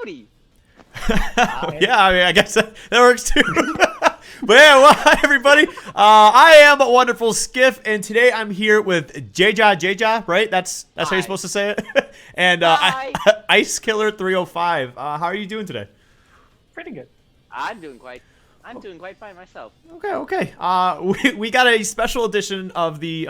howdy. Yeah, I mean, I guess that works too. But yeah, well, hi everybody. I am a wonderful Skiff, and today I'm here with JeJaJeJa, right? That's how you're supposed to say it. And Ice Killer 305. How are you doing today? Pretty good. I'm doing quite fine myself. Okay. We got a special edition of the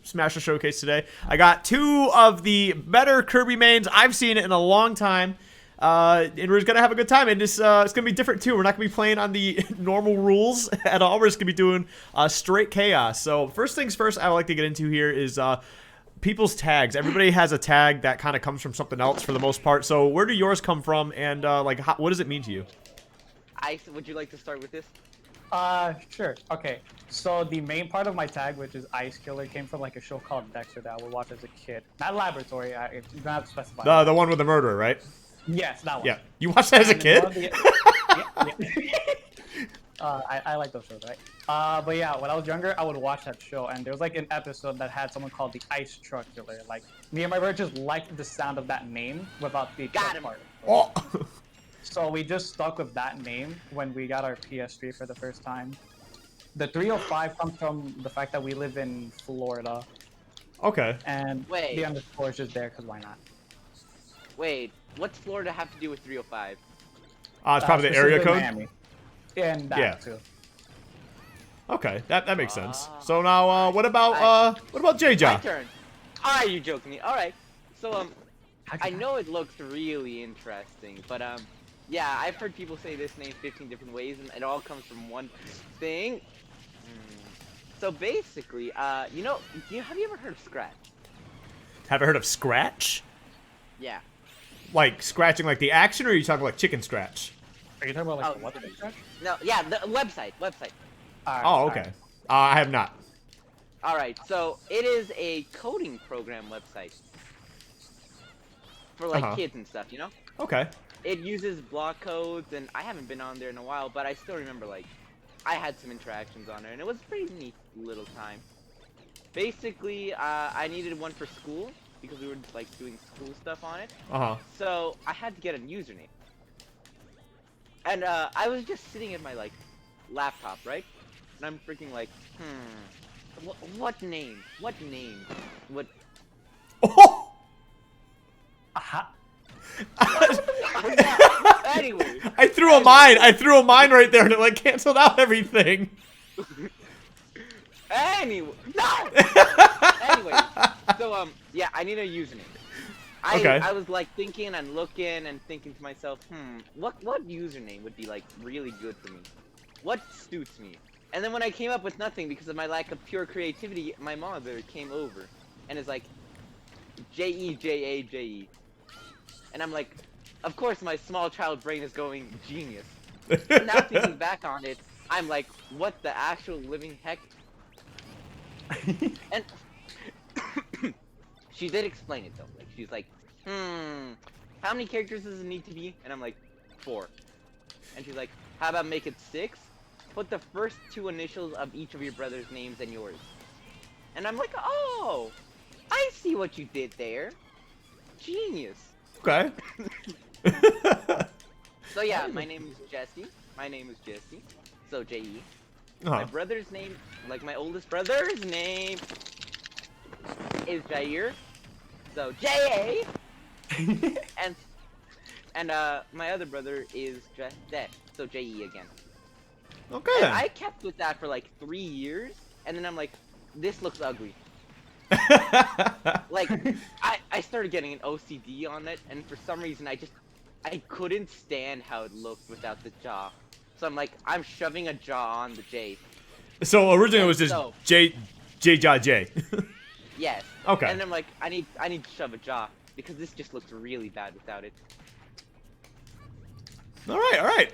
Smasher Showcase today. I got two of the better Kirby mains. I've seen it in a long time. And we're just gonna have a good time, and it's gonna be different too. We're not gonna be playing on the normal rules at all. We're just gonna be doing straight chaos. So first things first, I would like to get into here is people's tags. Everybody has a tag that kind of comes from something else for the most part. So where do yours come from, and what does it mean to you? Ice, would you like to start with this? Sure. Okay. So the main part of my tag, which is Ice Killer, came from like a show called Dexter that I would watch as a kid. Not Laboratory. You don't have to specify. The one with the murderer, right? Yes, that one. Yeah. You watched that as a kid? I like those shows, right? But yeah, when I was younger, I would watch that show, and there was like an episode that had someone called the Ice Truck Killer. Like, me and my brother just liked the sound of that name without the truck part. Oh. So we just stuck with that name when we got our PS3 for the first time. The 305 comes from the fact that we live in Florida. Okay. And the underscore is just there because why not? Wait, what's Florida have to do with 305? It's probably the area code. Miami. And that too. Okay, that makes sense. So now, what about JeJa? My turn. Are you joking me? All right. So I know it looks really interesting, but yeah, I've heard people say this name 15 different ways, and it all comes from one thing. So basically, have you ever heard of Scratch? Have you heard of Scratch? Yeah. Like scratching like the action, or are you talking like chicken scratch? Are you talking about like what scratch? No, yeah, the website. Oh, okay. I have not. All right, so it is a coding program website for like kids and stuff, you know? Okay. It uses block codes, and I haven't been on there in a while, but I still remember like I had some interactions on there, and it was a pretty neat little time. Basically, I needed one for school because we were like doing school stuff on it. So I had to get a username, and I was just sitting at my like laptop, right? And I'm freaking like, what name? What? Oh! Anyway. I threw a mine right there, and it like canceled out everything. Anyway, no. Anyway, so yeah, I need a username. I was like thinking and looking and thinking to myself, what username would be like really good for me? What suits me? And then when I came up with nothing because of my lack of pure creativity, my mother came over and is like, JeJaJa. And I'm like, of course my small child brain is going genius. But now thinking back on it, I'm like, what the actual living heck? And she did explain it though. Like she's like, how many characters does it need to be? And I'm like, 4. And she's like, how about make it 6? Put the first 2 initials of each of your brother's names and yours. And I'm like, oh, I see what you did there. Genius. Okay. So yeah, my name is Jesse. So J-E. My brother's name, like my oldest brother's name, is Jair. So J-A. and my other brother is Jesse. So J-E again. Okay. And I kept with that for like 3 years, and then I'm like, this looks ugly. Like, I started getting an OCD on it, and for some reason I couldn't stand how it looked without the jaw. So I'm like, I'm shoving a jaw on the J. So originally it was just JeJaJa. Yes. Okay. And I'm like, I need to shove a jaw because this just looks really bad without it. All right.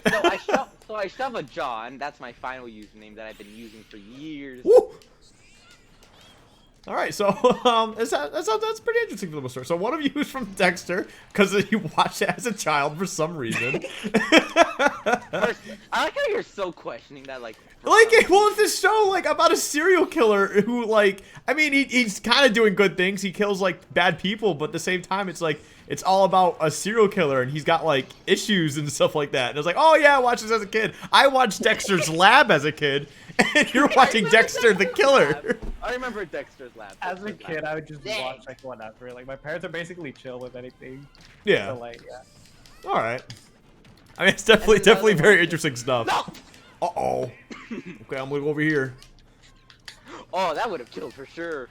So I shove a jaw, and that's my final username that I've been using for years. Woo! All right, so that's pretty interesting for the most part. So one of you is from Dexter because you watched it as a child for some reason. First, I like how you're so questioning that, well, it's this show like about a serial killer who, like, I mean, he's kind of doing good things. He kills like bad people, but at the same time, it's like it's all about a serial killer and he's got like issues and stuff like that. And I was like, oh yeah, I watched this as a kid. I watched Dexter's Lab as a kid, and you're watching Dexter the Killer. I remember Dexter's Lab. As a kid, I would just watch like whatever. Like my parents are basically chill with anything. Yeah. So, like, yeah. All right. I mean, it's definitely very interesting stuff. No! Uh-oh. Okay, I'm gonna go over here. Oh, that would have killed for sure.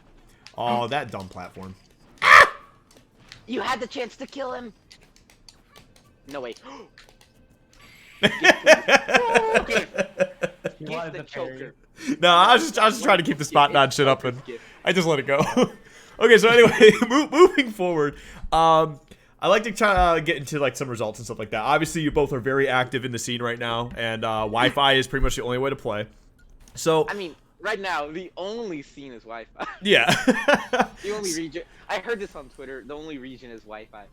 Oh, that dumb platform. You had the chance to kill him. No, wait. You Give wanted the to choker. No, I was just trying to keep the spot nod shit up, and I just let it go. Okay, so anyway, moving forward, I like to try to get into like some results and stuff like that. Obviously, you both are very active in the scene right now, and Wi-Fi is pretty much the only way to play. So I mean, right now, the only scene is Wi-Fi. yeah. The only region. I heard this on Twitter. The only region is Wi-Fi.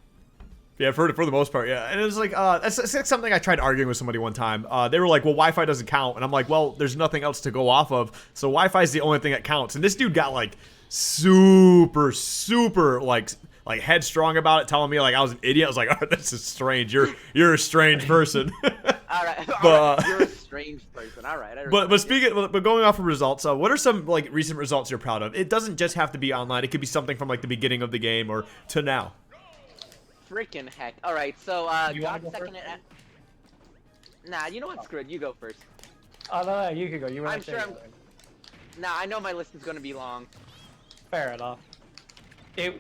Yeah, for the most part, yeah. And it was like, that's something I tried arguing with somebody one time. They were like, well, Wi-Fi doesn't count. And I'm like, well, there's nothing else to go off of. So Wi-Fi is the only thing that counts. And this dude got like super like headstrong about it, telling me like I was an idiot. I was like, oh, this is strange. You're a strange person. Alright, But you're a strange person. Alright. But going off of results, what are some like recent results you're proud of? It doesn't just have to be online. It could be something from like the beginning of the game or to now. Freaking heck. Alright, so You got wanna go second at... Nah, you know what? Screw it. You go first. Oh no, you can go. You were I'm not sure there. Nah, I know my list is gonna be long. Fair enough. I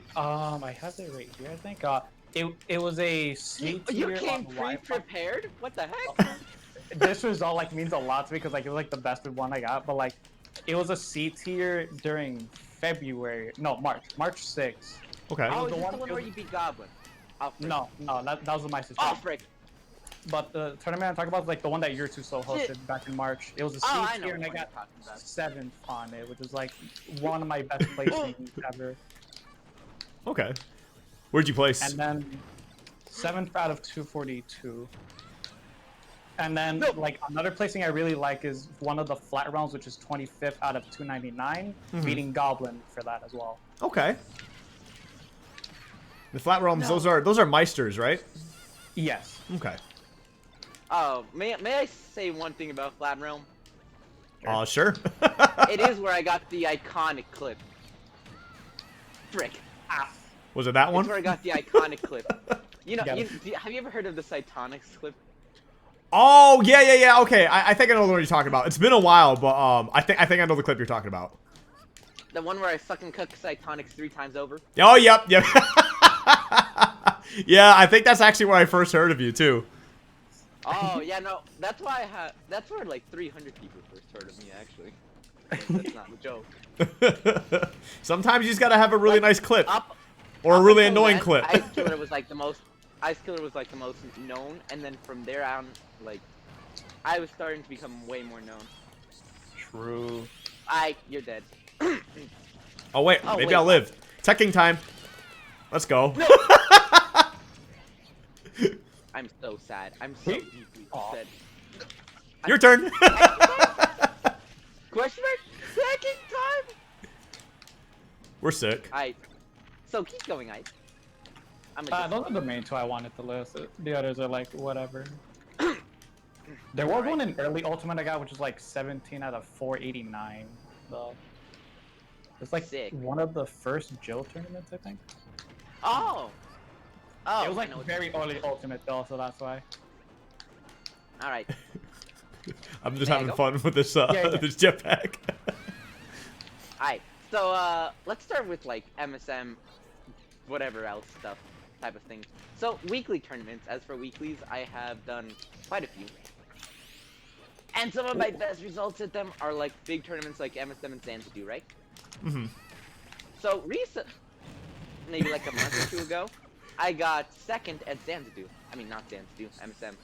have it right here. I think. It was a C You tier came on Wi-Fi. pre-prepared? What the heck? This result like means a lot to me because like it was like the best one I got, but like it was a C tier during February. No, March 6th. Okay. Oh, was is the this one- the one it where was- you beat Goblin? Oh, frick. No, that was my sister. Oh, frick. But the tournament I'm talking about is like the one that Year 2 Soul hosted Shit. back in March. It was a C Oh, I know tier and I what got you're talking about. 7th on it, which is like one of my best placings ever. Okay. Where'd you place? And then 7th out of 242. And then No. like another placing I really like is one of the flat rounds, which is 25th out of 299, beating Goblin for that as well. Okay. The flat realms, those are Meisters, right? Yes. Okay. Oh, may I say one thing about Flat Realm? Sure. It is where I got the iconic clip. Frick. Was it that It's one? where I got the iconic clip. You know, Got it. have you ever heard of the Cytonics clip? Oh, yeah. Okay, I think I know the one you're talking about. It's been a while, but I think I know the clip you're talking about. The one where I fucking cook Cytonics 3 times over? Oh, yep. Yeah, I think that's actually where I first heard of you too. Oh, yeah, no, that's why that's where like 300 people first heard of me, actually. That's not a joke. Sometimes you just gotta have a really Like, nice clip. Up, Or a up really until annoying then, clip. Ice Killer was like the most known, and then from there on, like, I was starting to become way more known. True. You're dead. Oh wait, Oh, maybe wait. I'll live. Teching time. Let's go. I'm so sad. I'm so deeply upset. Your turn. Question mark? Second time? We're sick. So keep going, Ice. I'm Those are the main two I wanted to list. The others are like whatever. There was one in early Ultimate I got, which is like 17 out of 489. Though. It's like Sick. one of the first Jill tournaments, I think. Oh! Oh, It was I like know what very you're early Ultimate though, so that's why. Alright. I'm just May I having go? fun with this Yeah. this jetpack. Alright. So, let's start with, like, MSM, whatever else stuff, type of thing. So, weekly tournaments. As for weeklies, I have done quite a few. And some of my best results at them are, like, big tournaments like MSM and Xanadu, right? Mhm. So, maybe like a month or two ago, I got second at Xanadu. I mean, not Xanadu, MSM.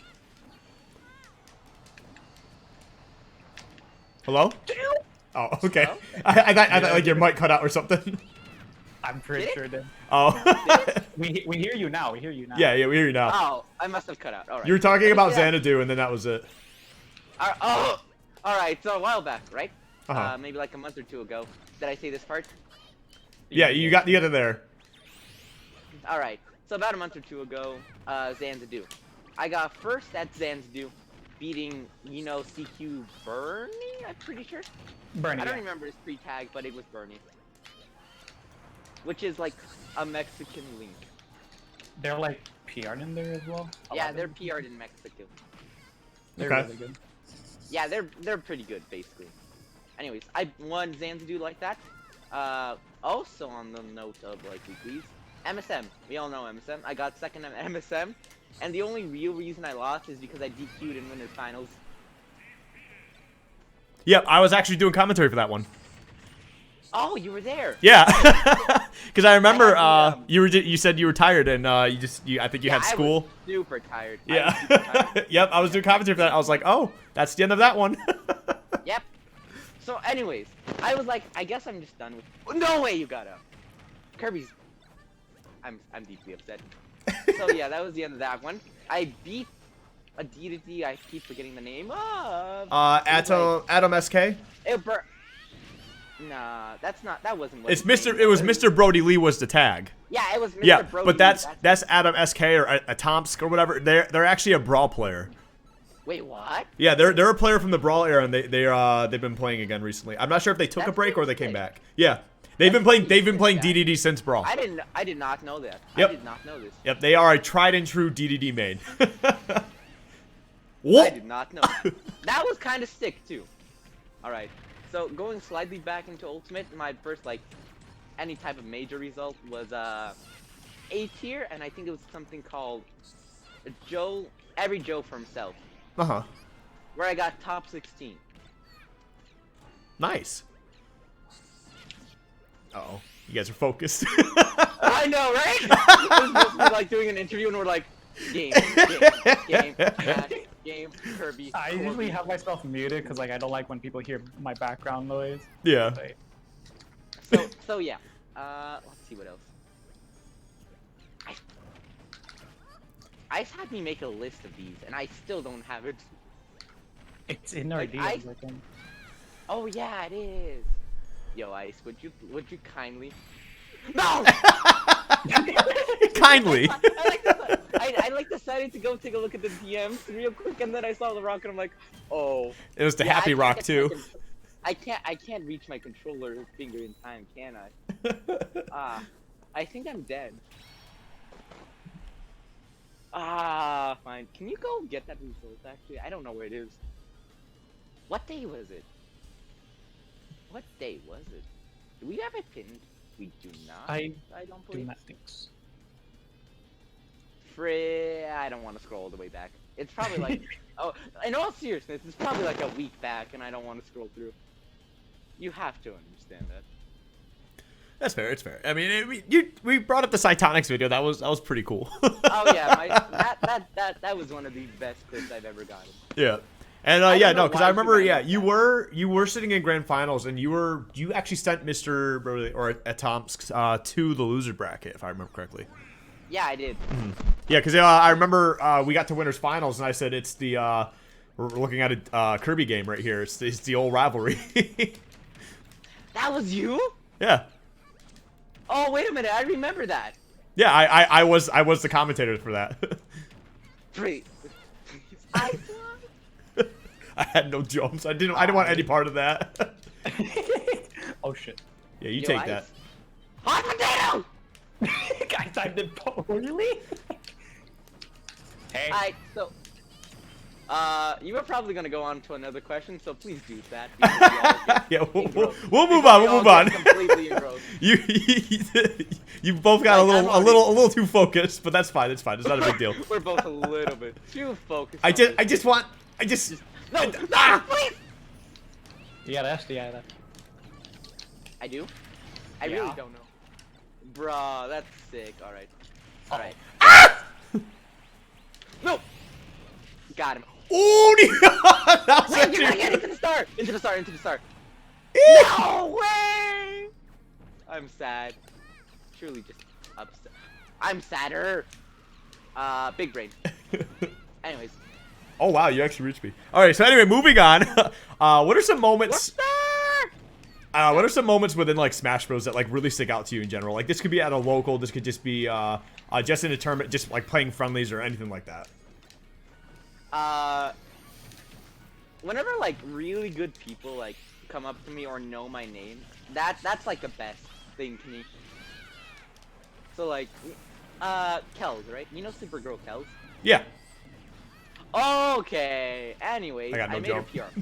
Hello? Oh, okay. Hello? I thought like your mic cut out or something. I'm pretty Did it? sure it did. Oh. We hear you now. We hear you now. Yeah, we hear you now. Oh, I must have cut out. Alright. You were talking about Yeah. Xanadu, and then that was it. Oh! Alright, so a while back, right? Uh-huh. Maybe like a month or two ago. Did I say this part? Yeah, you got it there. Alright. So about a month or two ago, Xanadu. I got first at Xanadu, beating, you know, CQ Bernie, I'm pretty sure. Bernie. I don't remember his pre-tag, but it was Bernie. Which is like a Mexican Link. They're like PR'd in there as well. Yeah, they're PR'd in Mexico. They're Okay. really good. Yeah, they're pretty good, basically. Anyways, I won Xanadu like that. Also on the note of like weeklies, MSM. We all know MSM. I got second at MSM, and the only real reason I lost is because I DQ'd in winners finals. Yep, I was actually doing commentary for that one. Oh, you were there. Yeah, because I remember I had you said you were tired and I think you had I school. was super tired. Yeah. I was super tired. Yep, I was doing commentary for that. I was like, oh, that's the end of that one. Yep. So, anyways, I was like, I guess I'm just done with. No way, you got up. Kirby's. I'm deeply upset. So yeah, that was the end of that one. I beat a D. I keep forgetting the name of. Adam SK. Nah, that's not. That wasn't. What It's his Mr. name It was Mr. Brody Lee was the tag. Yeah, it was Mr. Yeah, Brody. but that's Adam SK or a Tomsk or whatever. They're actually a Brawl player. Wait, what? Yeah, they're a player from the Brawl era, and they've been playing again recently. I'm not sure if they took a That's break or they came sick. back. Yeah, they've been playing sick, DDD since Brawl. I did not know that. Yep. I did not know this. Yep, they are a tried and true DDD main. I What? did not know. That was kind of sick too. All right. So going slightly back into Ultimate, my first like any type of major result was A tier, and I think it was something called every Joe for himself, Uh-huh. where I got top 16. Nice. Uh-oh. You guys are focused. I know, right? We're supposed to be like doing an interview, and we're like, game, Kirby. I usually Corby. have myself muted because like I don't like when people hear my background noise. Yeah. So yeah. Let's see what else. Ice had me make a list of these, and I still don't have it. It's in our Like, DMs, I think. Oh yeah, it is. Yo, Ice, would you kindly? No. Kindly. I decided to go take a look at the DMs real quick, and then I saw the rock, and I'm like, oh. It was the Yeah, Happy I Rock can't too. get my I can't reach my controller finger in time, can I? I think I'm dead. Fine. Can you go get that result, actually? I don't know where it is. What day was it? What day was it? Do we have it pinned? We do not. I don't do believe. not think so. I don't want to scroll all the way back. It's probably like, oh, in all seriousness, it's probably like a week back, and I don't want to scroll through. You have to understand that. That's fair. It's fair. I mean, we brought up the Cytonics video. That was pretty cool. Oh yeah, that was one of the best clips I've ever gotten. Yeah. And I yeah, don't know no, because why I you remember, ran yeah, like you were sitting in grand finals, and you actually sent Mr. Brody or at Tomsk to the loser bracket, if I remember correctly. Yeah, I did. Yeah, because I remember we got to winners finals, and I said it's the we're looking at a Kirby game right here. It's the old rivalry. That was you? Yeah. Oh wait a minute, I remember that. Yeah, I was the commentator for that. Please. I I had no jumps. I didn't want any part of that. Oh shit. Yeah, you Yo, take Ice. that. Hot potato! I typed it poorly. Hey. Alright, so you were probably gonna go on to another question, so please do that. because we all get Yeah, we'll engrossed. move Because on. we We'll all move on. get completely engrossed. You both got Like, I'm a little too focused, but that's fine. It's fine. It's not a big deal. We're both a little bit too focused. I on this. just want. No, no, please! Yeah, that's the that. I do? I Yeah. really don't know. Bruh, that's sick. Alright. Alright. No! Got him. Oh, that was Wait, you're gonna actually- get into the star! Into the star, into the star. No way! I'm sad. Truly just upset. I'm sadder. Big brain. Anyways. Oh wow, you actually reached me. All right, so anyway, moving on. What are some moments? What are some moments within like Smash Bros that like really stick out to you in general? Like this could be at a local. This could just be just in a tournament, just like playing friendlies or anything like that? Whenever like really good people like come up to me or know my name, that's like the best thing to me. So like, Kells, right? You know Supergirl Kells? Yeah. Okay. Anyways, I got no made joke. her PR.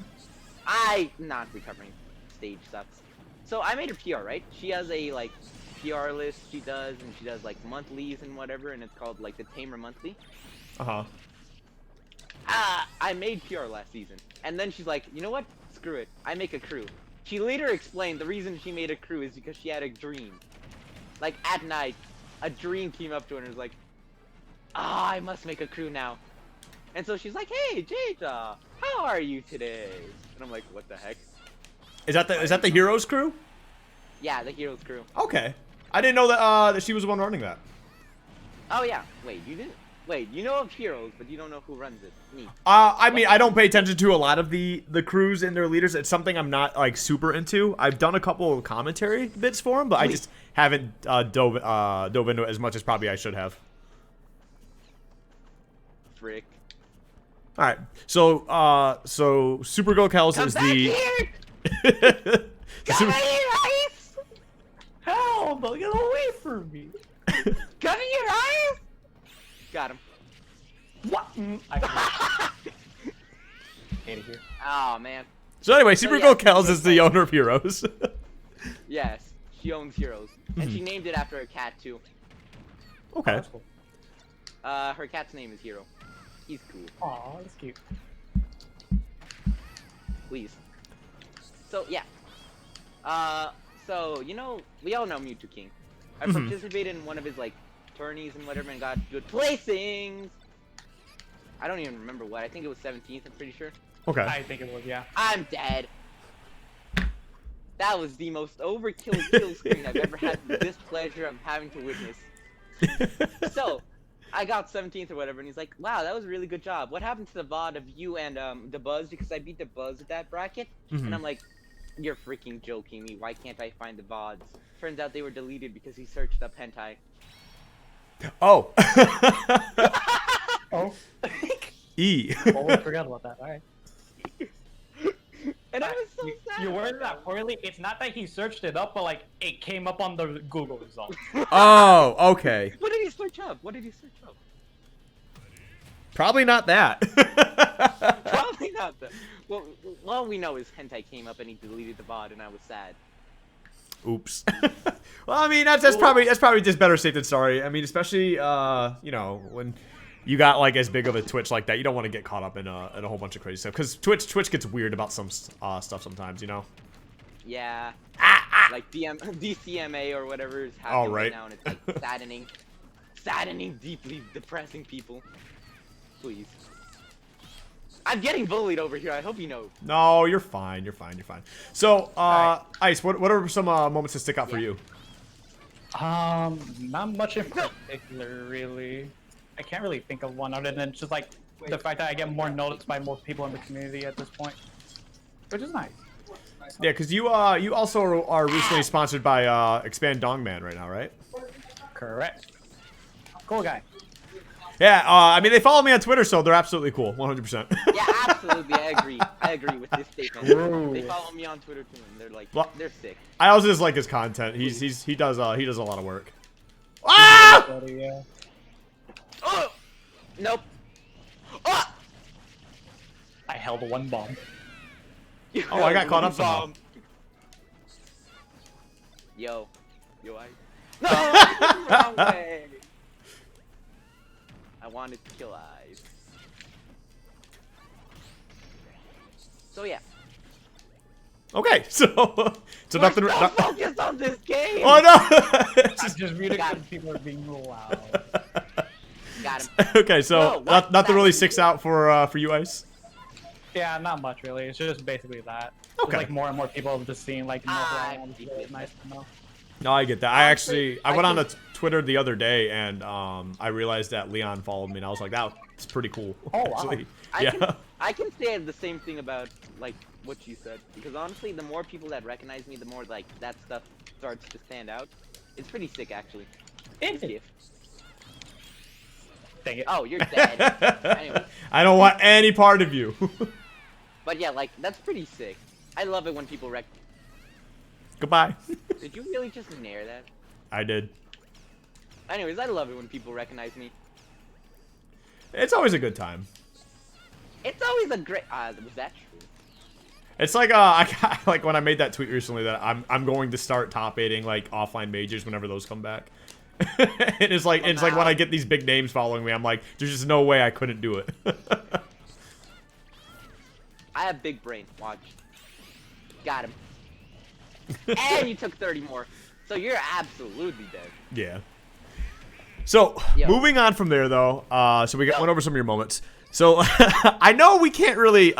I not recovering. Stage sucks. So I made her PR, right? She has a like PR list she does, and she does like monthlies and whatever, and it's called like the Tamer Monthly. Uh-huh. I made PR last season, and then she's like, you know what? Screw it. I make a crew. She later explained the reason she made a crew is because she had a dream. Like at night, a dream came up to her and was like, ah, I must make a crew now. And so she's like, hey, JeJaJeJa, how are you today? And I'm like, what the heck? Is that the Heroes crew? Yeah, the Heroes crew. Okay. I didn't know that that she was the one running that. Oh yeah. Wait, you didn't? Wait, you know of Heroes, but you don't know who runs it. Me. I mean, I don't pay attention to a lot of the crews and their leaders. It's something I'm not like super into. I've done a couple of commentary bits for them, but I just haven't dove into it as much as probably I should have. Frick. All right, so Supergirl Kells Come is back the. here! Super- Come here, Ice! Help! Get away from me! Come here, Ice! Got him. What? I hate it here. Oh man. So anyway, So, Supergirl yeah, Kells is the owner of Heroes. Yes, she owns Heroes, and she named it after a cat too. Okay. That's cool. Her cat's name is Hero. He's cool. Aw, that's cute. Please. So yeah. So you know, we all know Mewtwo King. I participated in one of his like tourneys and whatever, and got good placings. I don't even remember what. I think it was 17th. I'm pretty sure. Okay. I think it was, yeah. I'm dead. That was the most overkill kill screen I've ever had the displeasure of having to witness. So, I got 17th or whatever, and he's like, wow, that was a really good job. What happened to the VOD of you and the Buzz? Because I beat the Buzz at that bracket. And I'm like, you're freaking joking me. Why can't I find the VODs? Turns out they were deleted because he searched up hentai. Oh. Oh. E. Oh, I forgot about that. Alright. And I was so sad. You worded that poorly. It's not that he searched it up, but like it came up on the Google results. Oh, okay. What did he search up? What did he search up? Probably not that. Probably not that. Well, all we know is hentai came up and he deleted the VOD, and I was sad. Oops. Well, I mean, that's probably just better safe than sorry. I mean, especially you know, when you got like as big of a Twitch like that, you don't want to get caught up in a whole bunch of crazy stuff, because Twitch gets weird about some stuff sometimes, you know. Yeah. Like DCMA or whatever is Oh, happening right. right now, and it's like saddening, deeply depressing people. Please. I'm getting bullied over here. I hope you know. No, you're fine. You're fine. You're fine. So, Ice, what are some moments that stick out for you? Not much in particular, really. I can't really think of one other than just like the fact that I get more noticed by more people in the community at this point, which is nice. Yeah, because you also are recently sponsored by Expand Dongman right now, right? Correct. Cool guy. Yeah, I mean, they follow me on Twitter, so they're absolutely cool, 100%. Yeah, absolutely. I agree with this statement. Ooh. They follow me on Twitter too, and they're like, Well, they're sick. I also just like his content. He does a lot of work. Ah! Yeah. Oh! Nope. Oh! I held one bomb. Oh, I got caught up somehow. Yo, I. No, wrong way. I wanted to kill Eyes. So yeah. Okay, so nothing. We're so focused on this game. Oh no! I just muted because people are being loud. Got him. Okay, so No, nothing really sticks out for you, Ice. Yeah, not much really. It's just basically that. Okay. Just, like more and more people have just seen like know who I am. Ah, It's nice to know. No, I get that. I went on think- Twitter the other day and I realized that Leon followed me, and I was like, "Wow, it's pretty cool." Oh, wow. actually. I Yeah. can, I can say the same thing about like what you said, because honestly, the more people that recognize me, the more like that stuff starts to stand out. It's pretty sick, actually. It is. Skiff. Dang it. Oh, you're dead. Anyway. I don't want any part of you. But yeah, like, that's pretty sick. I love it when people Goodbye. Did you really just nair that? I did. Anyways, I love it when people recognize me. It's always a good time. It's always a great. Was that true? It's like like when I made that tweet recently that I'm going to start top 8ing like offline majors whenever those come back. It's like when I get these big names following me, I'm like, there's just no way I couldn't do it. I have big brain. Watch. Got him. And you took 30 more. So you're absolutely dead. Yeah. So, moving on from there, though, so we went over some of your moments. So, I know we can't really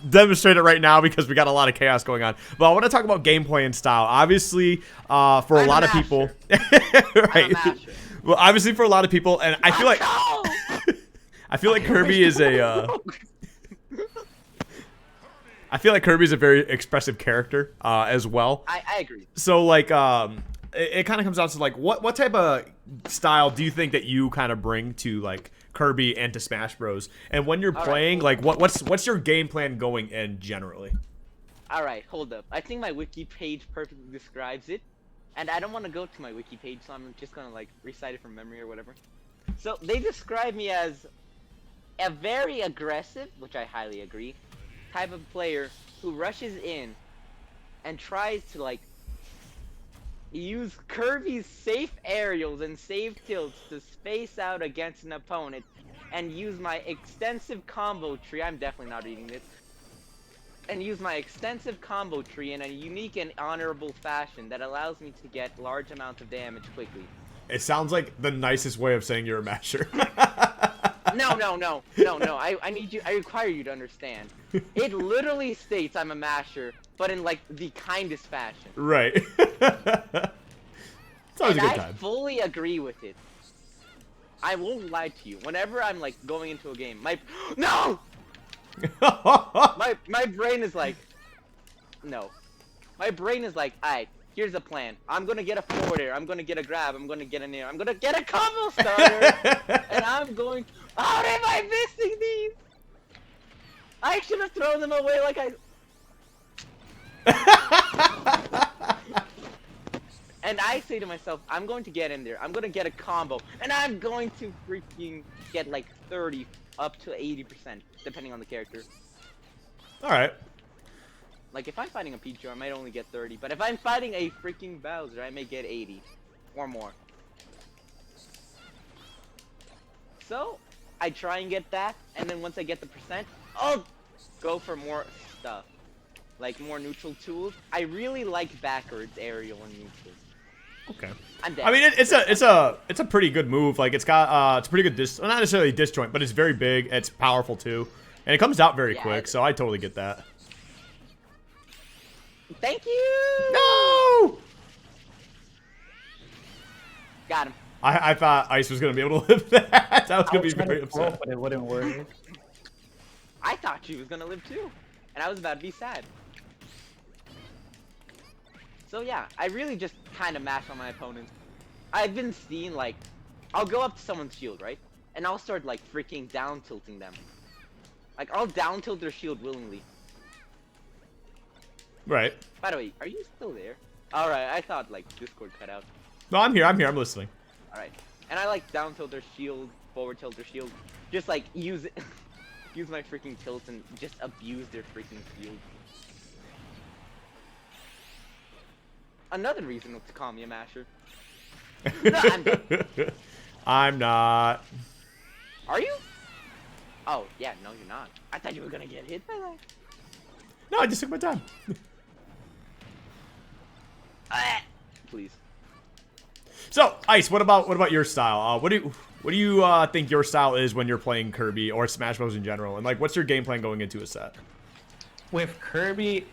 demonstrate it right now because we got a lot of chaos going on, but I want to talk about gameplay and style. Obviously, for a lot of people... right. Well, obviously for a lot of people, and I feel like... I feel like Kirby is a... I feel like Kirby's a very expressive character as well. I agree. So, like, it kind of comes down to, like, what type of style do you think that you kind of bring to, like, Kirby and to Smash Bros? And when you're playing, like, what's your game plan going in generally? Alright, hold up. I think my wiki page perfectly describes it. And I don't want to go to my wiki page, so I'm just gonna, like, recite it from memory or whatever. So, they describe me as a very aggressive, which I highly agree, type of player who rushes in and tries to, like, use Kirby's safe aerials and safe tilts to space out against an opponent and use my extensive combo tree. I'm definitely not reading this. And use my extensive combo tree in a unique and honorable fashion that allows me to get large amounts of damage quickly. It sounds like the nicest way of saying you're a masher. No. I require you to understand. It literally states I'm a masher, but in, like, the kindest fashion. Right. It's always a good time. I fully agree with it. I won't lie to you. Whenever I'm, like, going into a game, no! my brain is like, no. My brain is like, alright, here's a plan. I'm gonna get a forward air, I'm gonna get a grab, I'm gonna get an air, I'm gonna get a combo starter, and I'm going. How am I missing these? I should have thrown them away like And I say to myself, I'm going to get in there, I'm gonna get a combo, and I'm going to freaking get like 30 up to 80%, depending on the character. Alright. Like, if I'm fighting a Pichu, I might only get 30, but if I'm fighting a freaking Bowser, I may get 80 or more. So, I try and get that, and then once I get the percent, I'll go for more stuff. Like, more neutral tools. I really like backwards aerial and neutral. Okay. I'm dead. I mean, it's a pretty good move. Like, it's got it's pretty good well, not necessarily disjoint, but it's very big. It's powerful too, and it comes out very quick. So I totally get that. Thank you. No. Got him. I thought Ice was gonna be able to live that. I was gonna be very upset. But it wouldn't work. I thought she was gonna live too, and I was about to be sad. So yeah, I really just kind of mash on my opponents. I've been seeing, like, I'll go up to someone's shield, right? And I'll start, like, freaking down tilting them. Like, I'll down tilt their shield willingly. Right. By the way, are you still there? Alright, I thought, like, Discord cut out. No, I'm here. I'm listening. Alright. And I, like, down tilt their shield, forward tilt their shield. Just, like, use it. Use my freaking tilts and just abuse their freaking shield. Another reason to call me a masher. No, I'm done. I'm not. Are you? Oh, yeah, no, you're not. I thought you were gonna get hit by that. No, I just took my time. Please. So, Ice, what about your style? What do you think your style is when you're playing Kirby or Smash Bros in general? And, like, what's your game plan going into a set? With Kirby,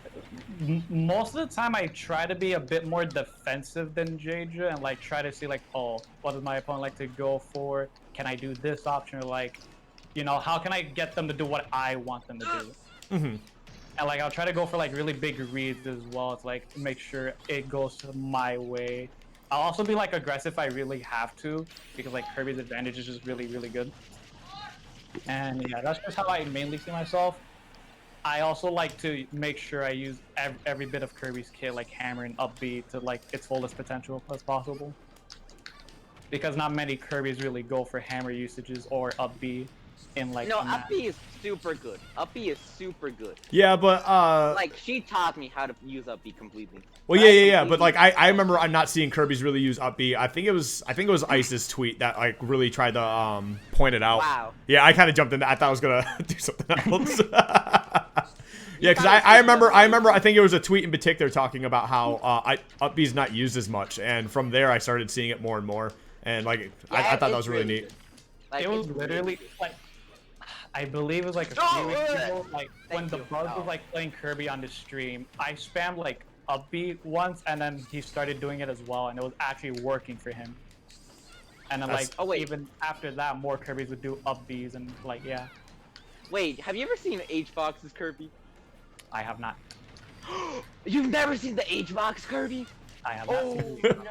most of the time I try to be a bit more defensive than JeJaJeJa and, like, try to see, like, oh, what does my opponent like to go for? Can I do this option? Or, like, you know, how can I get them to do what I want them to do? Mm-hmm. And, like, I'll try to go for, like, really big reads as well. It's like, make sure it goes my way. I'll also be like aggressive if I really have to, because like Kirby's advantage is just really, really good. And yeah, that's just how I mainly see myself. I also like to make sure I use every bit of Kirby's kit, like hammer and up B, to like its fullest potential as possible. Because not many Kirby's really go for hammer usages or up B in like. No, up B is super good. Up B is super good. Yeah, but like she taught me how to use up B completely. Well, yeah. But like, I remember I'm not seeing Kirby's really use up B. I think it was Ice's tweet that like really tried to point it out. Wow. Yeah, I kind of jumped in. I thought I was gonna do something else. Yeah, because I remember. I think it was a tweet in particular talking about how up B's not used as much, and from there I started seeing it more and more. And like, yeah, I thought that was really neat. Like, it was literally like, I believe it was like a few weeks ago, like when the bug was like playing Kirby on the stream. I spammed like up B once, and then he started doing it as well, and it was actually working for him. And then like, even after that, more Kirby's would do up B's, and like, yeah. Wait, have you ever seen H-Box's Kirby? I have not. You've never seen the H-Box Kirby? I have not seen it.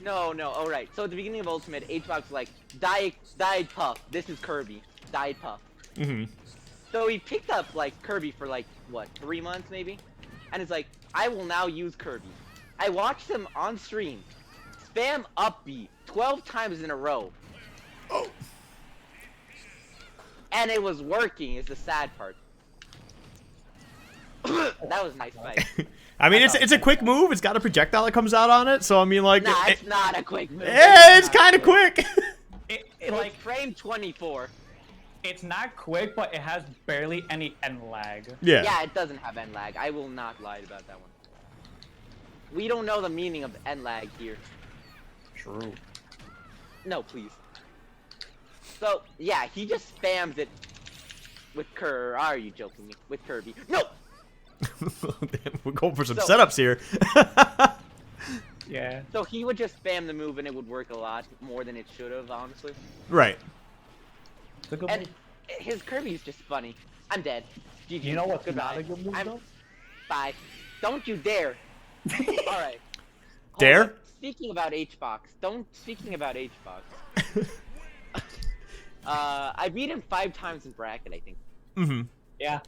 No. All right. So at the beginning of Ultimate, H-Box was like, Diet Puff. This is Kirby. Diet Puff. Mm-hmm. So he picked up like Kirby for like, what, 3 months maybe? And it's like, I will now use Kirby. I watched him on stream spam up B 12 times in a row. Oh. And it was working, is the sad part. That was a nice fight. I mean, it's a quick move. It's got a projectile that comes out on it, so I mean, like, nah, it's not a quick move. Yeah, it's kind of quick. It like frame 24. It's not quick, but it has barely any end lag. Yeah. Yeah, it doesn't have end lag. I will not lie about that one. We don't know the meaning of end lag here. True. No, please. So yeah, he just spams it with Are you joking me? With Kirby? No. Damn, we're going for some setups here. Yeah. So he would just spam the move and it would work a lot more than it should have, honestly. Right. And his Kirby's just funny. I'm dead. GG. You know what's Goodbye. not a good move though? Bye. Don't you dare. Alright. Dare? Speaking about H-Box. Speaking about H-Box. I beat him 5 times in bracket, I think. Mm-hmm. Yeah.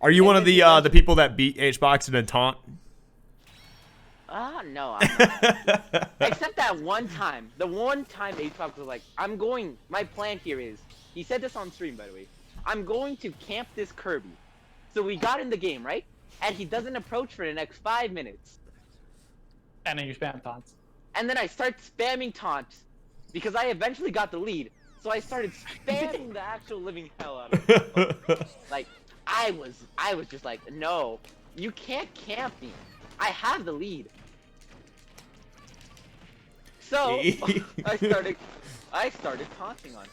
Are you one of the people that beat H-Box and then taunt? No, I'm not. Except that one time. The one time H-Box was like, my plan here is, he said this on stream, by the way, I'm going to camp this Kirby. So we got in the game, right? And he doesn't approach for the next 5 minutes. And then you spam taunts. And then I start spamming taunts, because I eventually got the lead. So I started spamming the actual living hell out of him. Like, I was just like, no, you can't camp me. I have the lead. So I started taunting on him.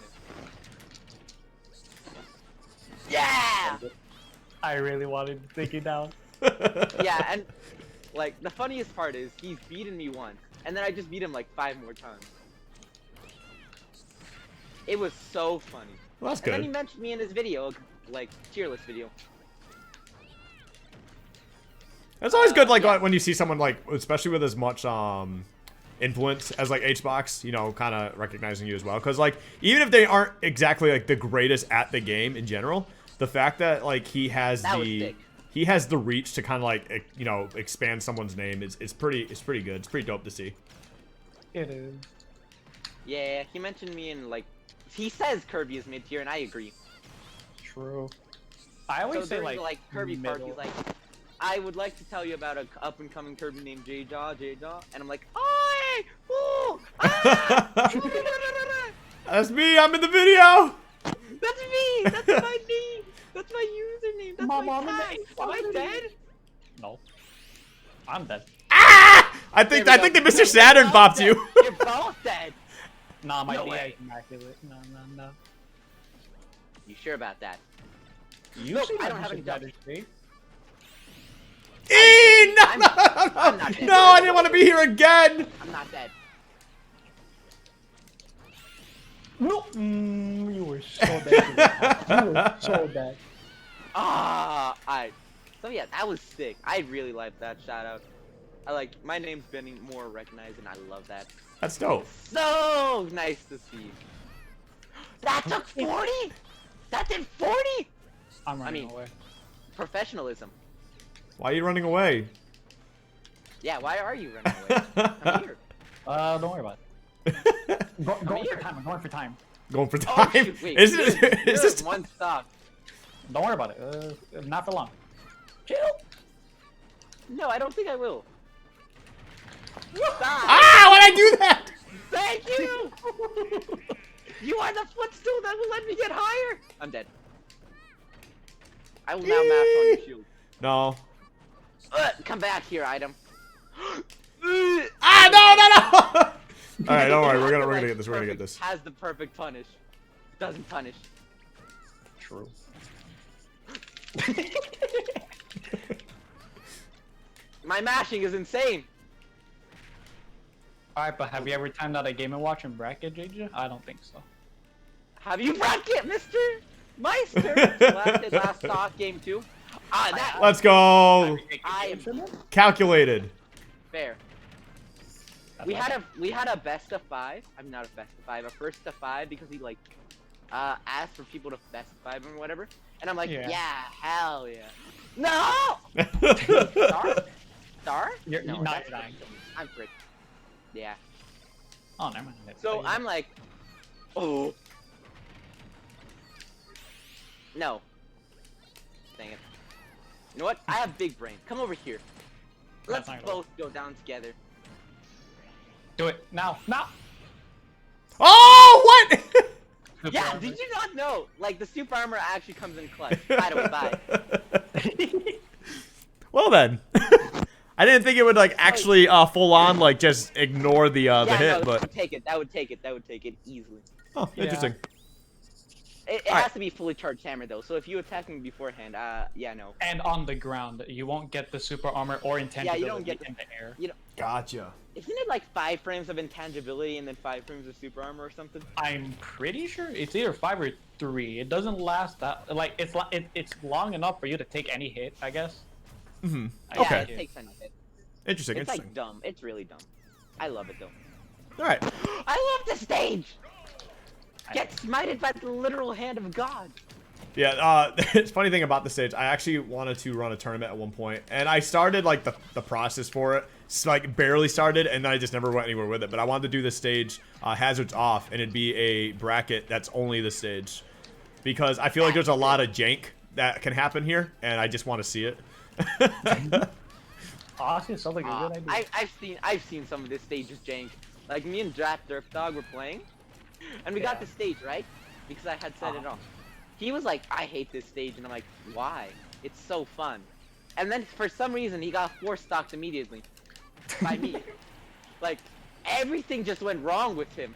Yeah. I really wanted to take you down. Yeah, and like the funniest part is he's beaten me once, and then I just beat him like 5 more times. It was so funny. Well, that's and good. then he mentioned me in his video, like tier list video. It's always good, like when you see someone like, especially with as much influence as like H-Box, you know, kind of recognizing you as well. Because like, even if they aren't exactly like the greatest at the game in general, the fact that like he has the reach to kind of like you know, expand someone's name is pretty good. It's pretty dope to see. It is. Yeah, he mentioned me in like, he says Kirby is mid tier, and I agree. True. I always say like Kirby part, he's like, I would like to tell you about an up-and-coming Kirby named JeJaJeJa, and I'm like, oi! Ooh! Ah! That's me, I'm in the video! That's me! That's my name! That's my username! That's my tag! Am I dead? No. I'm dead. Ah! I think that Mr. Saturn popped you. You're both dead! Nah, my DI is immaculate. No. You sure about that? Usually I don't have any better speed. No, I didn't want to be here again. I'm not dead. No, you were so bad. You were so bad. Alright. So yeah, that was sick. I really liked that shout out. my name's been more recognized, and I love that. That's dope. So nice to see. That took 40. That did 40. I'm running away. Professionalism. Why are you running away? Yeah, why are you running away? I'm here. Don't worry about it. Going for time. I'm going for time. Going for time? Oh, shoot, wait, is this one stop? Don't worry about it. Not for long. Chill. No, I don't think I will. Stop. Ah! Why'd I do that? Thank you! You are the footstool that will let me get higher! I'm dead. I will now mash on your shield. No. Come back here, item. Ah! No! All right, don't worry. We're gonna get this. We're gonna get this. Has the perfect punish. Doesn't punish. True. My mashing is insane. Alright, but have you ever timed out a Game & Watch and bracket, JeJaJeJa? I don't think so. Have you bracket, Mr. Meister? last stock game 2. That Let's go. I am Calculated. fair. We had a best of 5. I'm not a best of 5. A first of 5 because he like asked for people to best of 5 or whatever, and I'm like, yeah, hell yeah. No. Star? You're No, not that's- dying. I'm frick. Yeah. Oh, never mind. So I'm like, oh. No. Dang it. You know what? I have big brain. Come over here. Let's That's not gonna both go down together. Do it now. Now. Oh, what? Yeah, did you not know? Like, the super armor actually comes in clutch. By the way, bye. Well then. I didn't think it would like actually full on like just ignore the Yeah, hit, no, but would take it. That would take it. That would take it easily. oh, Yeah. interesting. It has to be fully charged hammer though. So if you attack me beforehand, yeah, no. And on the ground, you won't get the super armor or intangibility you don't get in the air. You know, Gotcha. isn't it like 5 frames of intangibility and then 5 frames of super armor or something? I'm pretty sure it's either 5 or 3. It doesn't last that like it's long enough for you to take any hit, I guess. Mm-hmm. I Okay. Yeah, it takes any hit. Interesting. It's Interesting. like dumb. It's really dumb. I love it though. All right. I love the stage. Get smited by the literal hand of God. Yeah, it's funny thing about the stage, I actually wanted to run a tournament at one point, and I started like the process for it, so, like barely started, and then I just never went anywhere with it. But I wanted to do the stage hazards off, and it'd be a bracket that's only the stage, because I feel like there's a lot of jank that can happen here, and I just want to see it. Honestly, it sounds like a good idea. I've seen some of this stage's jank. Like me and Draft Derp Dog were playing, and we got the stage right because I had set it off. He was like, I hate this stage, and I'm like, why? It's so fun. And then for some reason he got 4-stocked immediately by me. Like everything just went wrong with him.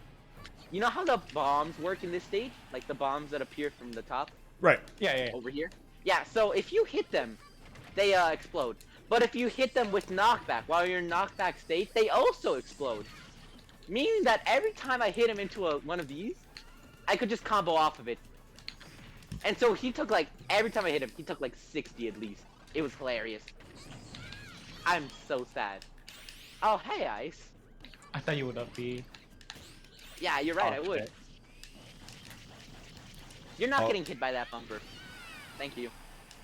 You know how the bombs work in this stage? Like the bombs that appear from the top Right. Yeah. over here? Yeah, so if you hit them, they explode. But if you hit them with knockback while you're in knockback state, they also explode. Meaning that every time I hit him into one of these, I could just combo off of it. And so he took like, every time I hit him, he took like 60 at least. It was hilarious. I'm so sad. Oh, hey, Ice. I thought you would be. Yeah, you're right, Oh, I would. shit. You're not getting hit by that bumper. Thank you.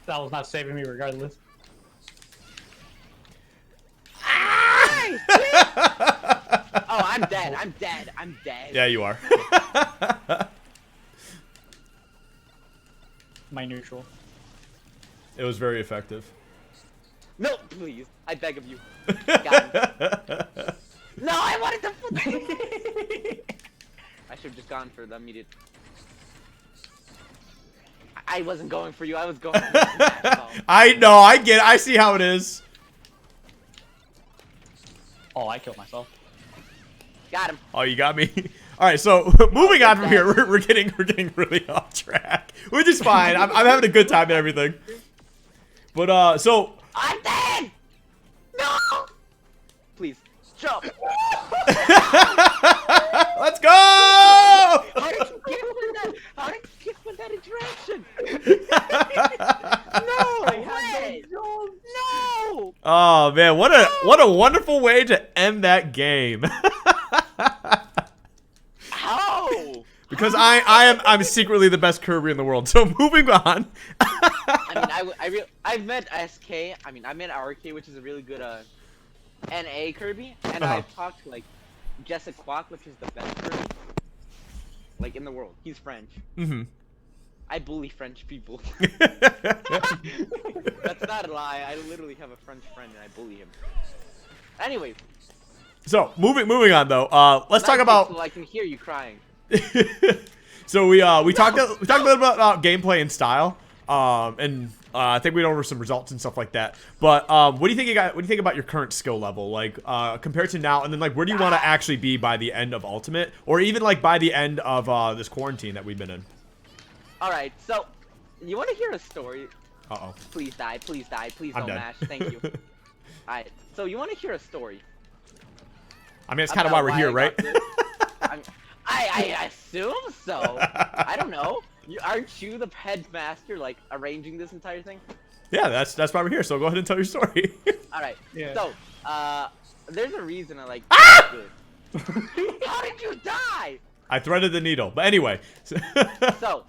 That was not saving me regardless. Oh, I'm dead. I'm dead. I'm dead. Yeah, you are. My neutral. It was very effective. No, please. I beg of you. Got him. No, I wanted to I should have just gone for the immediate. I wasn't going for you. I was going for the I know. I get it. I see how it is. Oh, I killed myself. Got him. Oh, you got me. All right, so moving on from here, we're getting really off track, which is fine. I'm having a good time and everything. But so I'm dead. No. Please jump. let's go. How did you get with that? How did you get with that interaction? No way. No. Oh man, what a wonderful way to end that game. How? Because I'm secretly the best Kirby in the world. So moving on. I've met SK. I mean, I met RK, which is a really good NA Kirby, and I've talked to like JeJaJeJa, which is the best Kirby like in the world. He's French. Mm-hmm. I bully French people. That's not a lie. I literally have a French friend and I bully him. Anyway. So moving on though. Let's talk about. So I can hear you crying. So we talked a little bit about gameplay and style. And I think we went over some results and stuff like that. But what do you think what do you think about your current skill level, like compared to now? And then like where do you want to actually be by the end of Ultimate, or even like by the end of this quarantine that we've been in? All right, so you want to hear a story? Uh-oh. Please die, please die, please I'm don't dead. mash. Thank you. Alright, so you want to hear a story? I mean, it's kind of why we're here, right? I assume so. I don't know. Aren't you the headmaster, like arranging this entire thing? Yeah, that's why we're here. So go ahead and tell your story. All right. Yeah. So, there's a reason I like. Ah! How did you die? I threaded the needle, but anyway. So,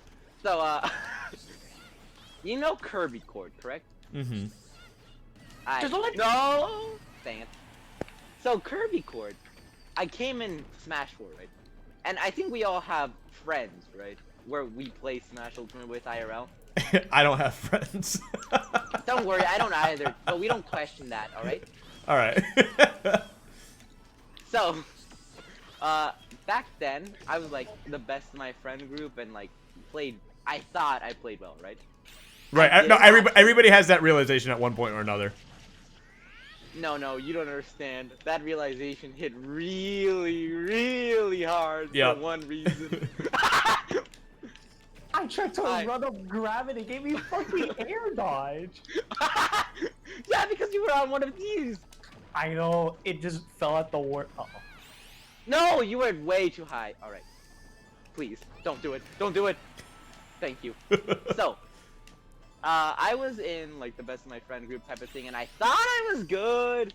you know Kirby Cord, correct? Mm-hmm. No. Dang it. So Kirby Cord, I came in Smash 4, right? And I think we all have friends, right? Where we play Smash Ultimate with IRL. I don't have friends. Don't worry, I don't either. But we don't question that, all right? All right. So, back then, I was like the best in my friend group and like played. I thought I played well, right? Right. No, everybody has that realization at one point or another. No, you don't understand. That realization hit really, really hard for one reason. I tried to run up gravity, gave me fucking air dodge. Yeah, because you were on one of these. I know, it just fell at the worst. Uh-oh. No, you were way too high. All right. Please, don't do it. Don't do it. Thank you. So, I was in like the best of my friend group type of thing, and I thought I was good.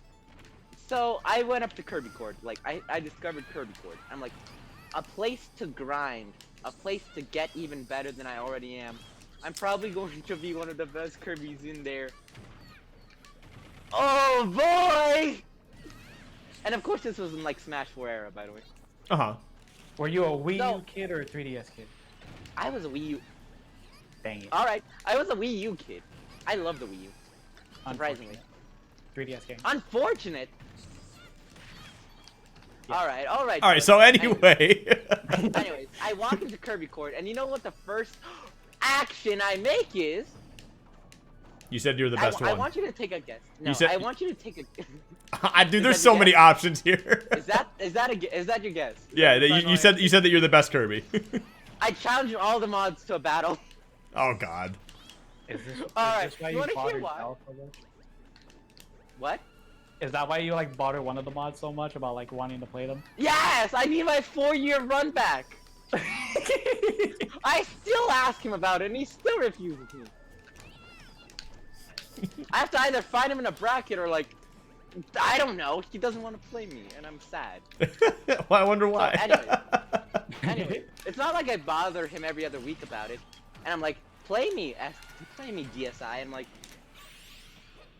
So I went up to Kirby Cord. Like I discovered Kirby Cord. I'm like, a place to grind, a place to get even better than I already am. I'm probably going to be one of the best Kirbys in there. Oh boy! And of course this was in like Smash 4 era, by the way. Uh-huh. Were you a Wii U kid or a 3DS kid? I was a Wii U. Dang it. Alright, I was a Wii U kid. I love the Wii U. Surprisingly. 3DS game. Unfortunate! Yeah. Alright. Alright, so anyway. Anyways, I walk into Kirby Cord, and you know what the first action I make is? You said you're the best one. I want you to take a guess. No, I want you to take a Dude, there's so many options here. Is that your guess? Yeah, you said that you're the best Kirby. I challenge all the mods to a battle. Oh god. Is this why you wanna hear bothered why? Al so much? What? Is that why you like bothered one of the mods so much about like wanting to play them? Yes, I need my 4-year run back. I still ask him about it, and he still refuses me. I have to either find him in a bracket or like, I don't know. He doesn't want to play me, and I'm sad. Well, I wonder why. So anyway, it's not like I bother him every other week about it, and I'm like, play me DSI. I'm like,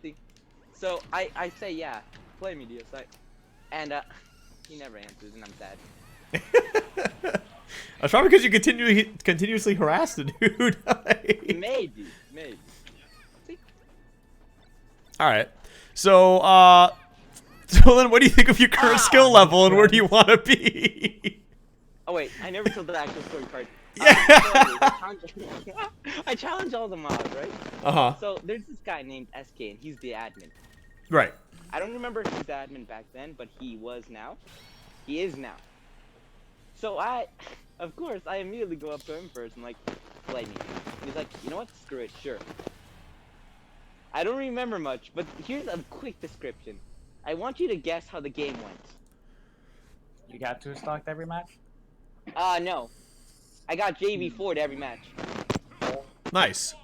see. So I say yeah, play me DSI, and he never answers, and I'm sad. That's probably because you continuously harass the dude. Maybe. See? All right. So then what do you think of your current skill level, and where do you want to be? Oh wait, I never told the actual story part. Yeah. I challenge all the mods, right? Uh-huh. So there's this guy named SK, and he's the admin. Right. I don't remember if he's the admin back then, but he was now. He is now. So of course, I immediately go up to him first and like, play me. And he's like, you know what? Screw it, sure. I don't remember much, but here's a quick description. I want you to guess how the game went. You got 2 stocked every match? No. I got JV4 to every match. Nice.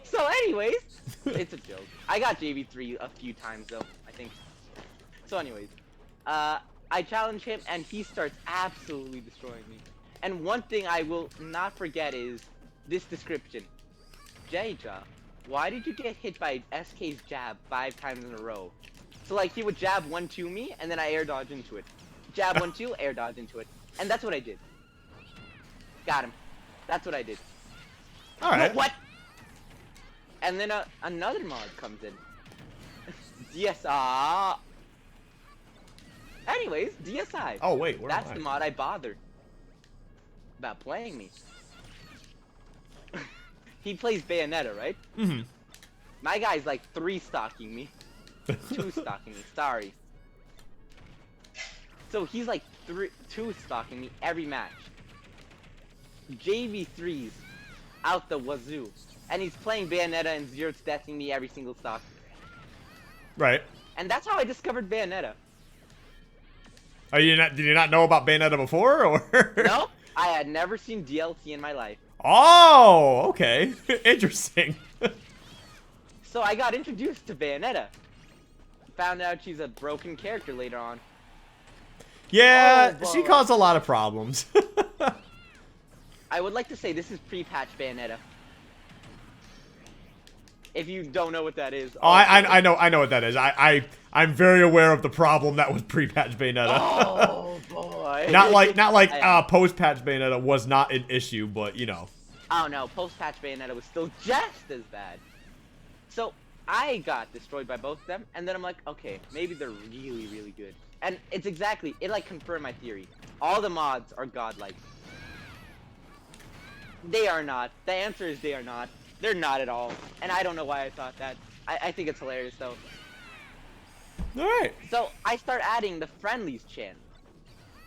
So anyways, It's a joke. I got JV3 a few times though, I think. So anyways, I challenge him and he starts absolutely destroying me. And one thing I will not forget is this description. JeJaJeJa, why did you get hit by SK's jab 5 times in a row? So like he would jab 1-2 me and then I air dodge into it. Jab 1-2, air dodge into it. And that's what I did. Got him. That's what I did. Alright. What? And then another mod comes in. DSI. Anyways, DSI. Oh wait, where that's am I? the mod I bothered about playing me. He plays Bayonetta, right? Mm-hmm. My guy's like 3-stocking me. 2-stocking me, sorry. So he's like 2-stocking me every match. JV3's out the wazoo. And he's playing Bayonetta and 0-stacking me every single stock. Right. And that's how I discovered Bayonetta. Oh, did you not know about Bayonetta before, or? No, I had never seen DLC in my life. Oh, okay. Interesting. So I got introduced to Bayonetta. Found out she's a broken character later on. Yeah, Oh, she caused a lot of problems. I would like to say this is pre-patch Bayonetta. If you don't know what that is. Oh, I know what that is. I'm very aware of the problem that was pre-patch Bayonetta. Oh boy. not like post-patch Bayonetta was not an issue, but you know. Oh no, post-patch Bayonetta was still just as bad. So I got destroyed by both of them, and then I'm like, okay, maybe they're really, really good. And it's exactly, it like confirmed my theory. All the mods are godlike. They are not. The answer is they are not. They're not at all. And I don't know why I thought that. I think it's hilarious though. Alright. So I start adding the friendlies channel.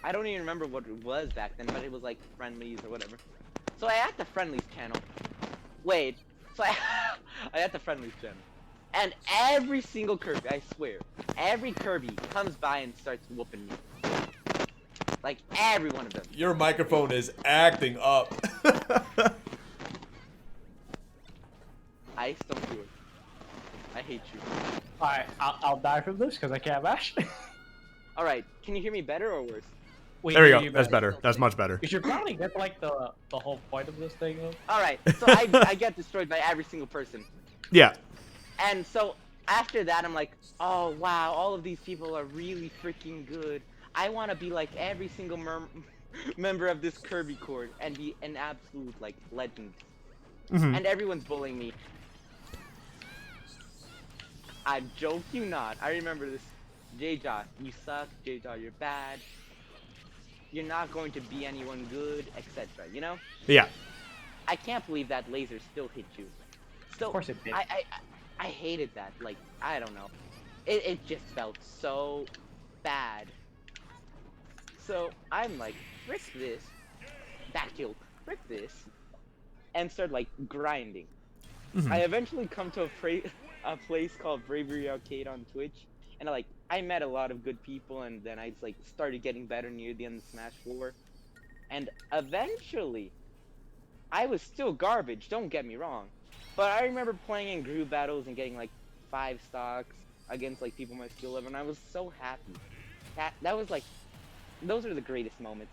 I don't even remember what it was back then, but it was like friendlies or whatever. So I add the friendlies channel. Wait. So I add the friendlies channel. And every single Kirby, I swear, every Kirby comes by and starts whooping me. Like every one of them. Your microphone is acting up. Ice, don't do it. I hate you. Alright, I'll die from this because I can't mash. Alright, can you hear me better or worse? There we go. That's better. That's much better. You should probably get like the whole point of this thing. Alright, so I get destroyed by every single person. Yeah. And so after that, I'm like, oh wow, all of these people are really freaking good. I want to be like every single member of this Kirby Court and be an absolute like legend. Mm-hmm. And everyone's bullying me. I joke you not. I remember this. JeJaJeJa, you suck. JeJaJeJa, you're bad. You're not going to be anyone good, etc. You know? Yeah. I can't believe that laser still hit you. So Of course it did. I hated that. Like, I don't know. It just felt so bad. So I'm like, frick this. Back kill. Frick this. And start like grinding. Mm-hmm. I eventually come to a place called Bravery Arcade on Twitch, and I met a lot of good people, and then I just like started getting better near the end of Smash 4, and eventually, I was still garbage. Don't get me wrong, but I remember playing in group battles and getting like 5 stocks against like people my skill level, and I was so happy. That was like, those are the greatest moments,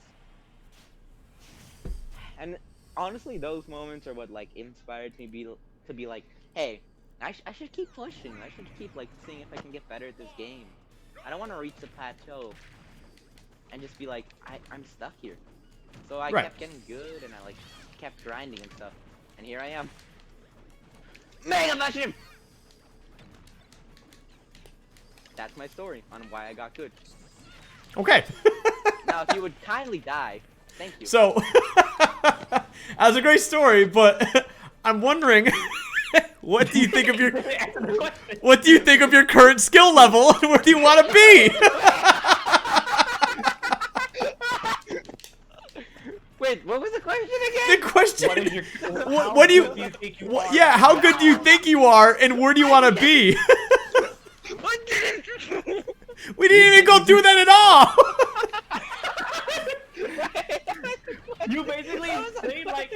and honestly, those moments are what like inspired me to be like, hey, I should keep pushing. I should keep like seeing if I can get better at this game. I don't want to reach the plateau and just be like, I'm stuck here. So I kept getting good and I like kept grinding and stuff. And here I am. Mega Mushroom! That's my story on why I got good. Okay. Now, if you would kindly die, thank you. So, that was a great story, but I'm wondering, what do you think of your current skill level, and where do you want to be? Wait, what was the question again? The question. How good do you think you are? How good do you think you are, and where do you want to be? We didn't even go through that at all. You basically say like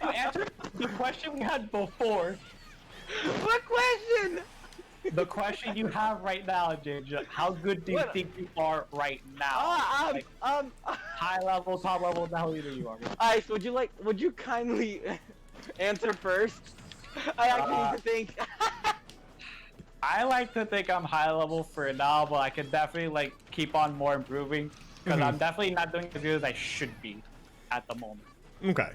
you answered the question we had before. What question? The question you have right now, JeJaJeJa, how good do you think you are right now? High level, top level, how either you are. Ice, would you kindly answer first? I actually need to think. I like to think I'm high level for now, but I can definitely like keep on more improving because I'm definitely not doing as good as I should be at the moment. Okay.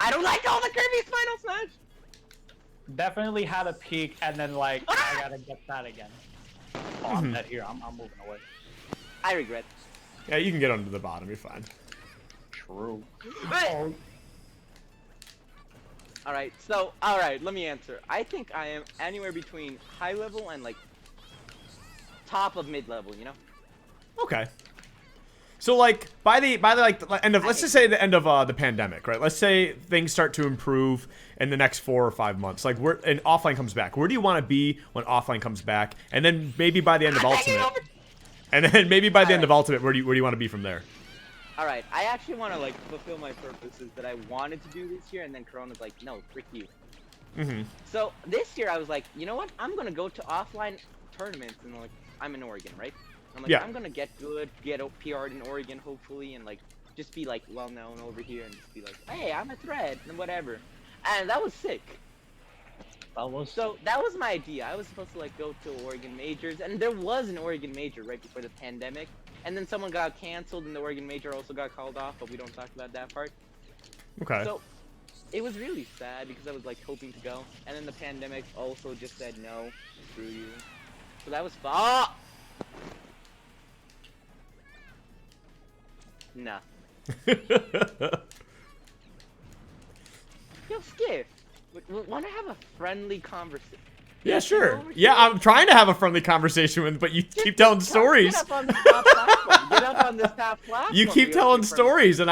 I don't like all the Kirby's Final Smash. Definitely had a peak, and then like I gotta get that again. Oh, I'm dead here. I'm moving away. I regret. Yeah, you can get under the bottom. You're fine. True. Oh. Alright, so, let me answer. I think I am anywhere between high level and, like, top of mid level, you know? Okay. So, like, by the end of, let's just say the end of the pandemic, right? Let's say things start to improve in the next 4 or 5 months. Like, and offline comes back. Where do you want to be when offline comes back? And then maybe by the end of Ultimate. And then maybe by the end of Ultimate, where do you want to be from there? Alright, I actually want to, like, fulfill my purposes that I wanted to do this year, and then Corona's like, no, frick you. So, this year I was like, you know what? I'm going to go to offline tournaments, and, like, I'm in Oregon, right? I'm like, I'm going to get good, get PR'd in Oregon, hopefully, and, like, just be, like, well-known over here, and just be like, hey, I'm a thread, and whatever. And that was sick. So, that was my idea. I was supposed to, like, go to Oregon Majors, and there was an Oregon Major right before the pandemic. And then someone got canceled, and the Oregon Major also got called off, but we don't talk about that part. Okay. So, it was really sad because I was, like, hoping to go. And then the pandemic also just said, no, screw you. So that was fun. Nah. Yo, Skiff, want to have a friendly conversation? Yeah, sure. Yeah, I'm trying to have a friendly conversation with, but you keep telling stories. Get up on this top platform. Get up on this top platform. You keep telling stories, and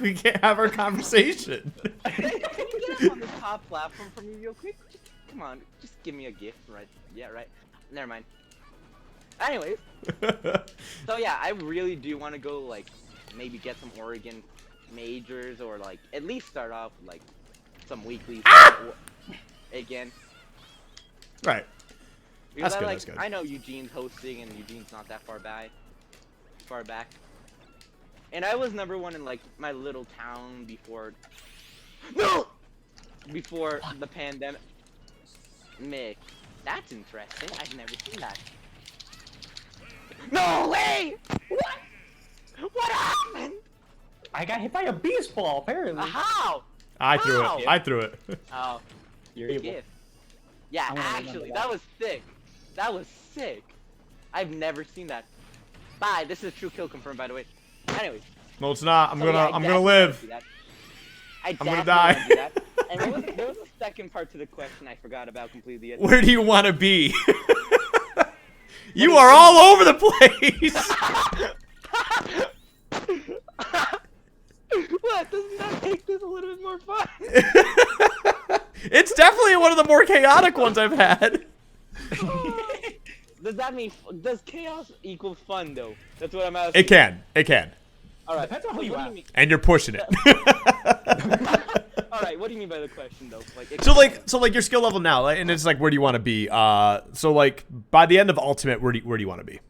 we can't have our conversation. Can you get up on this top platform for me real quick? Come on, just give me a gift, right? Yeah, right. Never mind. Anyways, so yeah, I really do want to go, like, maybe get some Oregon majors, or like at least start off with, like, some weeklies again. Right. Because That's good, like, that's good. I know Eugene's hosting, and Eugene's not that far back. And I was #1 in, like, my little town before. No! Before the pandemic. Mick, that's interesting. I've never seen that. No way! What? What happened? I got hit by a beast ball, apparently. How? I threw it. I threw it. Oh, You're evil. Gift. Yeah, actually, that was sick. That was sick. I've never seen that. Bye. This is a true kill confirmed, by the way. Anyways. No, it's not. I'm So, yeah, gonna live. I'm gonna die. Do that. And there was a second part to the question I forgot about completely. Where do you want to be? You are all over the place. What? Doesn't that make this a little bit more fun? It's definitely one of the more chaotic ones I've had. Does that mean, does chaos equal fun, though? That's what I'm asking. It can. It can. Alright. Depends on who you ask. And you're pushing it. Alright, what do you mean by the question, though? Like, so like your skill level now, and it's like, where do you want to be? So like by the end of Ultimate, where do you want to be?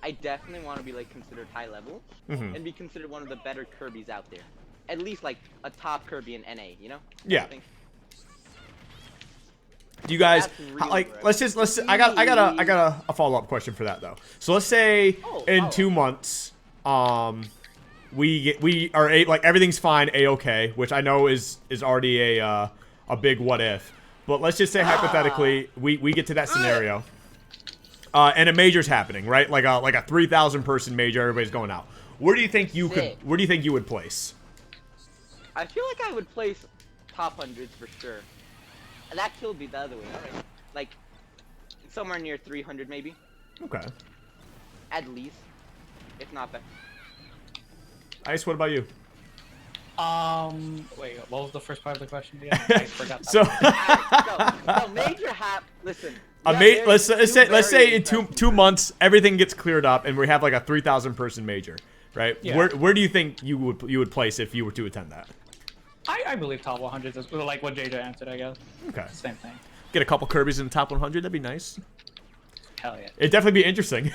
I definitely want to be, like, considered high level and be considered one of the better Kirbys out there. At least, like, a top Kirby in NA, you know? Yeah. Do you guys really like? right. I got a follow up question for that though. So let's say in 2 months, we are like everything's fine, a-okay, which I know is already a big what if. But let's just say hypothetically we get to that scenario, and a major's happening, right? Like a 3,000 person major, everybody's going out. Where do you think you could? Where do you think you would place? I feel like I would place top hundreds for sure. And that killed me the other way. Alright. Like, somewhere near 300 maybe. Okay. At least. If not better. Ice, what about you? Wait, what was the first part of the question again? I forgot that. So major listen. Let's say in two months everything gets cleared up and we have like a 3,000 person major, right? Yeah. Where do you think you would place if you were to attend that? I believe top 100 is like what JJ answered, I guess. Okay. Same thing. Get a couple Kirbys in the top 100. That'd be nice. Hell yeah. It'd definitely be interesting.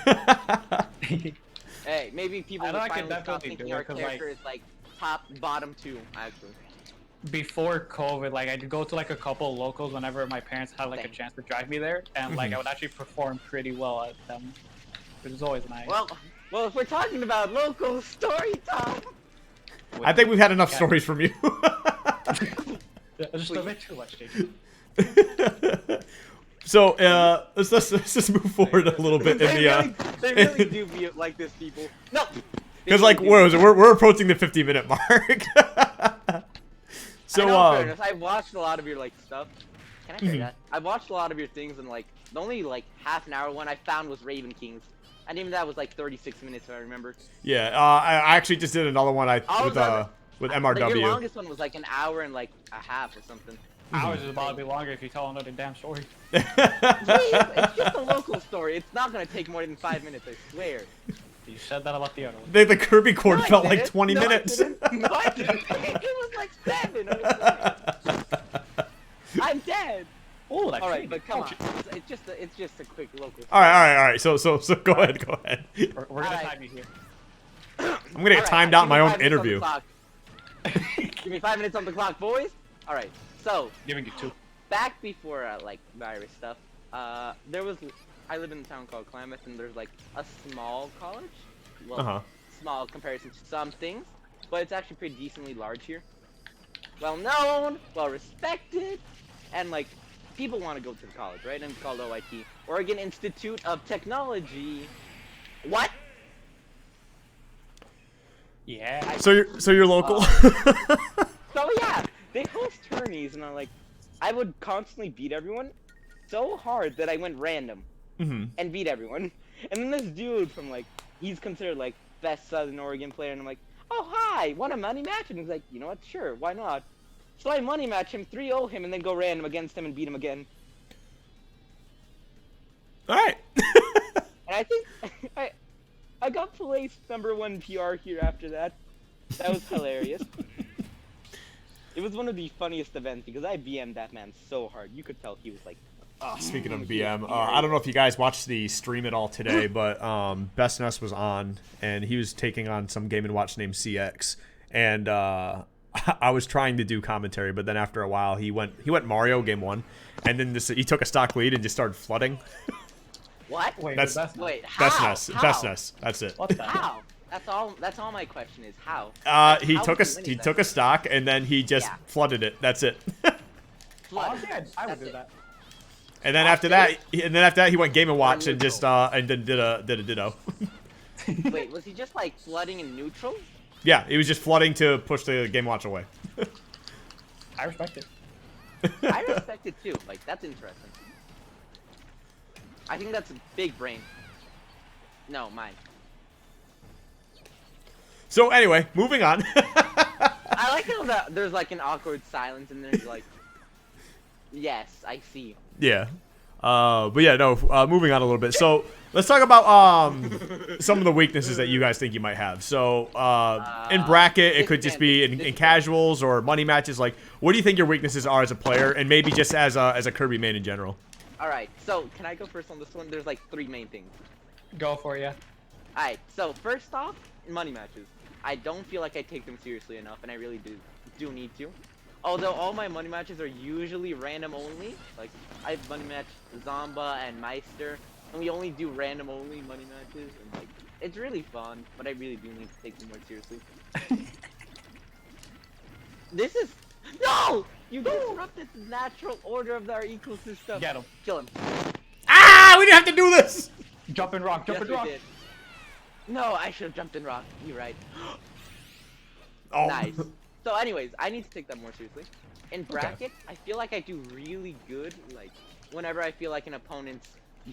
Hey, maybe people I will know I could finally stop definitely thinking do our it, 'cause, character is like top, bottom 2, actually. Before COVID, like I'd go to like a couple locals whenever my parents had like a Thanks. chance to drive me there, and like I would actually perform pretty well at them, which is always nice. Well, if we're talking about local story time. I think we've had enough stories from you. Just a bit too much, JJ. So let's just move forward a little bit in the They really do be like this, people. No. because like we're approaching the 50-minute mark. So I know, fairness, I watched a lot of your like stuff. Can I say that? I watched a lot of your things, and like the only like half an hour one I found was Raven Kings, and even that was like 36 minutes, if I remember. yeah, I actually just did another one with MRW. Your longest one was like an hour and like a half or something. Ours is about to be longer if you tell another damn story. It's just a local story. It's not gonna take more than 5 minutes, I swear. You said that about the other one. The Kirby cord No, I felt like didn't. 20 No, I minutes. didn't. No, I didn't. It was like 7. I'm dead. Oh, that's All right, but come on. It's just a quick local. All right. So go ahead. We're gonna Alright. time you here. I'm gonna get timed out in my own interview. Give me 5 minutes on the clock, boys. All right. So Giving you 2. back before like virus stuff, there was. I live in a town called Klamath, and there's like a small college. Well, small comparison to some things, but it's actually pretty decently large here. Well known, well respected, and like people want to go to the college, right? And it's called OIT, Oregon Institute of Technology. What? Yeah. So you're local. So yeah, they host tourneys, and I would constantly beat everyone so hard that I went random and beat everyone. And then this dude from like, he's considered like best Southern Oregon player, and I'm like, oh hi, want a money match? And he's like, you know what, sure, why not? So I money match him, 3-0 him, and then go random against him and beat him again. All right. And I think I got placed #1 PR here after that. That was hilarious. It was one of the funniest events because I BM'd that man so hard. You could tell he was like. Speaking of BM, I don't know if you guys watched the stream at all today, but Bestness was on, and he was taking on some Game & Watch named CX, and I was trying to do commentary, but then after a while, he went Mario game 1, and then he took a stock lead and just started flooding. What? Wait, That's- that's Wait, how? How? Bestness. That's it. what the hell? How? That's all my question is how. He How took is he winning took a stock, and then he just Yeah. flooded it. That's it. Flood. Honestly, I would That's do it. that. And then after that, he went Game & Watch and just and then did a ditto. Wait, was he just like flooding in neutral? Yeah, he was just flooding to push the Game & Watch away. I respect it. I respect it too. Like that's interesting. I think that's a big brain. No, mine. So anyway, moving on. I like how there's like an awkward silence and then you're like, yes, I see. Yeah. But yeah, no, moving on a little bit. So let's talk about some of the weaknesses that you guys think you might have. So in bracket, it could just be in casuals or money matches. Like, what do you think your weaknesses are as a player, and maybe just as a Kirby main in general? All right, so can I go first on this one? There's like 3 main things. Go for it, yeah. All right, so first off, money matches. I don't feel like I take them seriously enough, and I really do need to. Although all my money matches are usually random only. Like I money match Zomba and Meister, and we only do random only money matches, and like it's really fun. But I really do need to take them more seriously. This is no! You disrupted the natural order of our ecosystem. Get him. Kill him. Ah, we didn't have to do this. Jump and rock, jump Yes, and we rock. did. No, I should have jumped in rock. You're right. Oh. Nice. So anyways, I need to take that more seriously. In bracket, I feel like I do really good, like, whenever I feel like an opponent's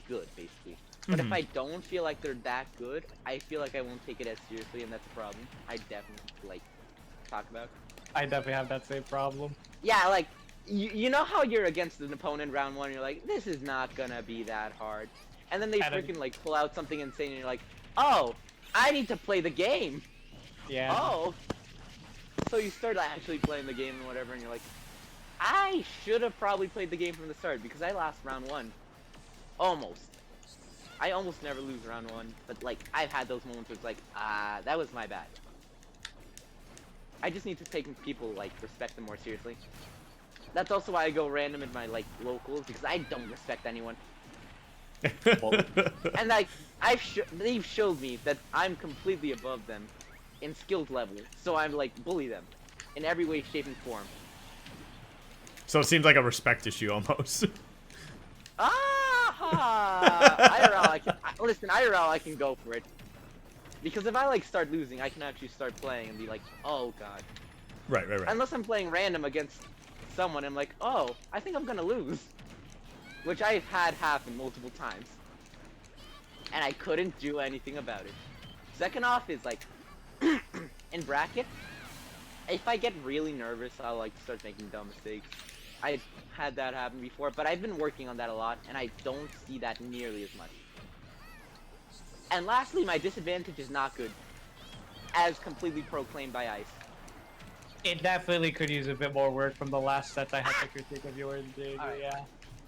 good, basically. But if I don't feel like they're that good, I feel like I won't take it as seriously, and that's a problem. I definitely, like, talk about. I definitely have that same problem. Yeah, like, you know how you're against an opponent round 1, and you're like, this is not gonna be that hard. And then they And then- freaking, like, pull out something insane, and you're like, oh, I need to play the game. Yeah. Oh. so you start actually playing the game and whatever, and you're like, I should have probably played the game from the start because I lost round 1. Almost. I almost never lose round 1, but like I've had those moments where it's like, that was my bad. I just need to take people like respect them more seriously. That's also why I go random in my like locals because I don't respect anyone. And like they've showed me that I'm completely above them in skills level, so I'm like bully them in every way, shape, and form. So it seems like a respect issue almost. Listen, IRL I can go for it. Because if I like start losing, I can actually start playing and be like, oh god. Right. Unless I'm playing random against someone, I'm like, oh, I think I'm gonna lose. Which I've had happen multiple times. And I couldn't do anything about it. Second off is like, in bracket, if I get really nervous, I'll like start making dumb mistakes. I've had that happen before, but I've been working on that a lot, and I don't see that nearly as much. And lastly, my disadvantage is not good, as completely proclaimed by Ice. It definitely could use a bit more work from the last sets I had to critique of yours, dude. Right. Yeah.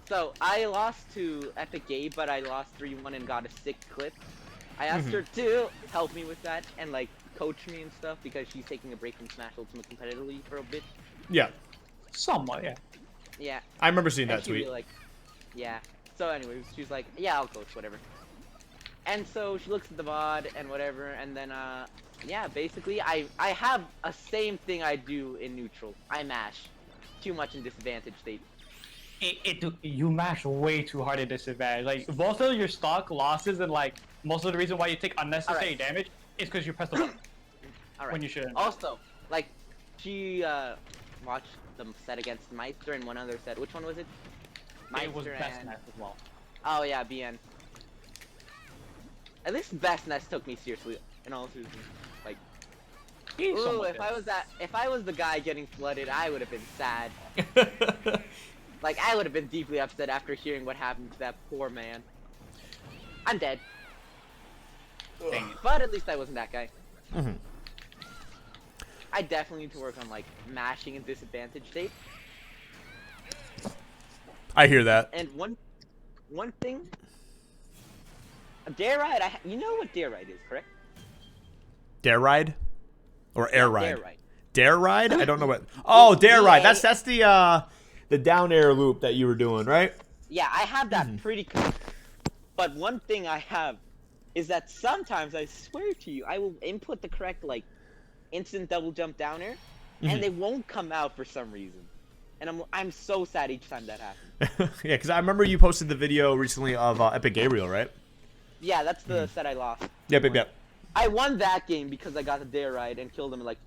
So, I lost to Epic Gabe, but I lost 3-1 and got a sick clip. I asked her to help me with that and, like, coach me and stuff, because she's taking a break from Smash Ultimate competitively for a bit. Yeah. Somewhat, yeah. Yeah. I remember seeing that she tweet. Really, like, yeah. So anyways, she was like, yeah, I'll coach, whatever. And so she looks at the VOD and whatever, and then, yeah, basically, I have a same thing I do in neutral. I mash too much in disadvantage state. You mash way too hard at disadvantage. Like, most of your stock losses and, like, most of the reason why you take unnecessary damage is because you press the button when you shouldn't. Also, like, she, watched the set against Meister and one other set. Which one was it? Meister it was Best and... Nest as well. Oh, yeah, BN. At least Best Nest took me seriously, in all seriousness. Like, ooh, if I was the guy getting flooded, I would have been sad. Like, I would have been deeply upset after hearing what happened to that poor man. I'm dead. Dang it. But at least I wasn't that guy. I definitely need to work on, like, mashing and disadvantage state. I hear that. And one thing, a dare ride. You know what dare ride is, correct? Dare ride, or air ride? Dare ride. Dare ride? I don't know what. Oh, dare ride. That's the down air loop that you were doing, right? Yeah, I have that pretty. But one thing I have is that sometimes I swear to you, I will input the correct like instant double jump down air, and they won't come out for some reason. And I'm so sad each time that happens. Yeah, because I remember you posted the video recently of Epic Gabriel, right? Yeah, that's the set I lost. Yep. I won that game because I got the dare ride and killed him at like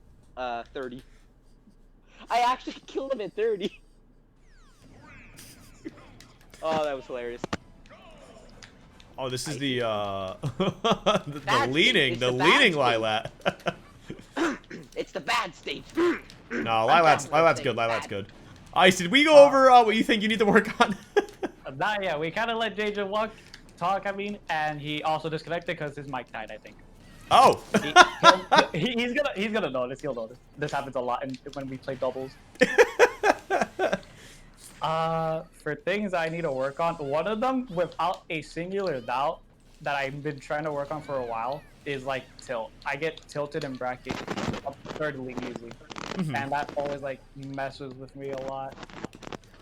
30. I actually killed him at 30. Oh, that was hilarious. Oh, this is the leaning Lilat. It's the bad stage. No, Lilat's good. Lilat's good. Ice, did we go over what you think you need to work on? Not yet. We kind of let JeJaJeJa talk, and he also disconnected because his mic died, I think. Oh. He's gonna notice. He'll notice. This happens a lot when we play doubles. For things I need to work on, one of them, without a singular doubt, that I've been trying to work on for a while, is like tilt. I get tilted in bracket absurdly easily, and that always like messes with me a lot.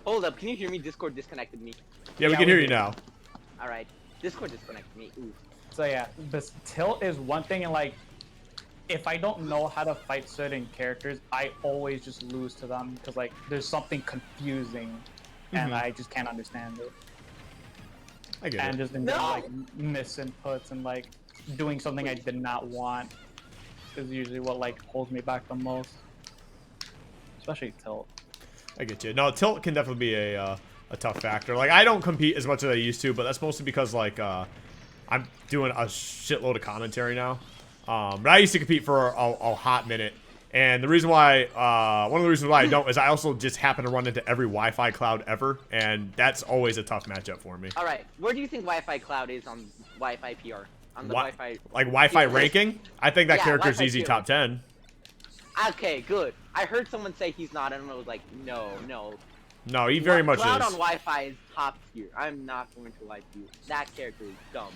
Hold up, can you hear me? Discord disconnected me. Yeah, we can hear you now. All right, Discord disconnected me. Ooh. So yeah, this tilt is one thing, and like, if I don't know how to fight certain characters, I always just lose to them because like there's something confusing, and I just can't understand it. I get and it. just been doing, like misinputs and like doing something I did not want is usually what like holds me back the most, especially tilt. I get you. No, tilt can definitely be a tough factor. Like I don't compete as much as I used to, but that's mostly because like I'm doing a shitload of commentary now. But I used to compete for a hot minute, and the reason why, one of the reasons why I don't is I also just happen to run into every Wi-Fi cloud ever, and that's always a tough matchup for me. All right, where do you think Wi-Fi cloud is on Wi-Fi PR? On the Wi-Fi, like Wi-Fi ranking? I think that character's Wi-Fi easy PR. top 10. Okay, good. I heard someone say he's not, and I was like, no. No, he very much Cloud is. on Wi-Fi is top tier. I'm not going to lie to you. That character is dumb.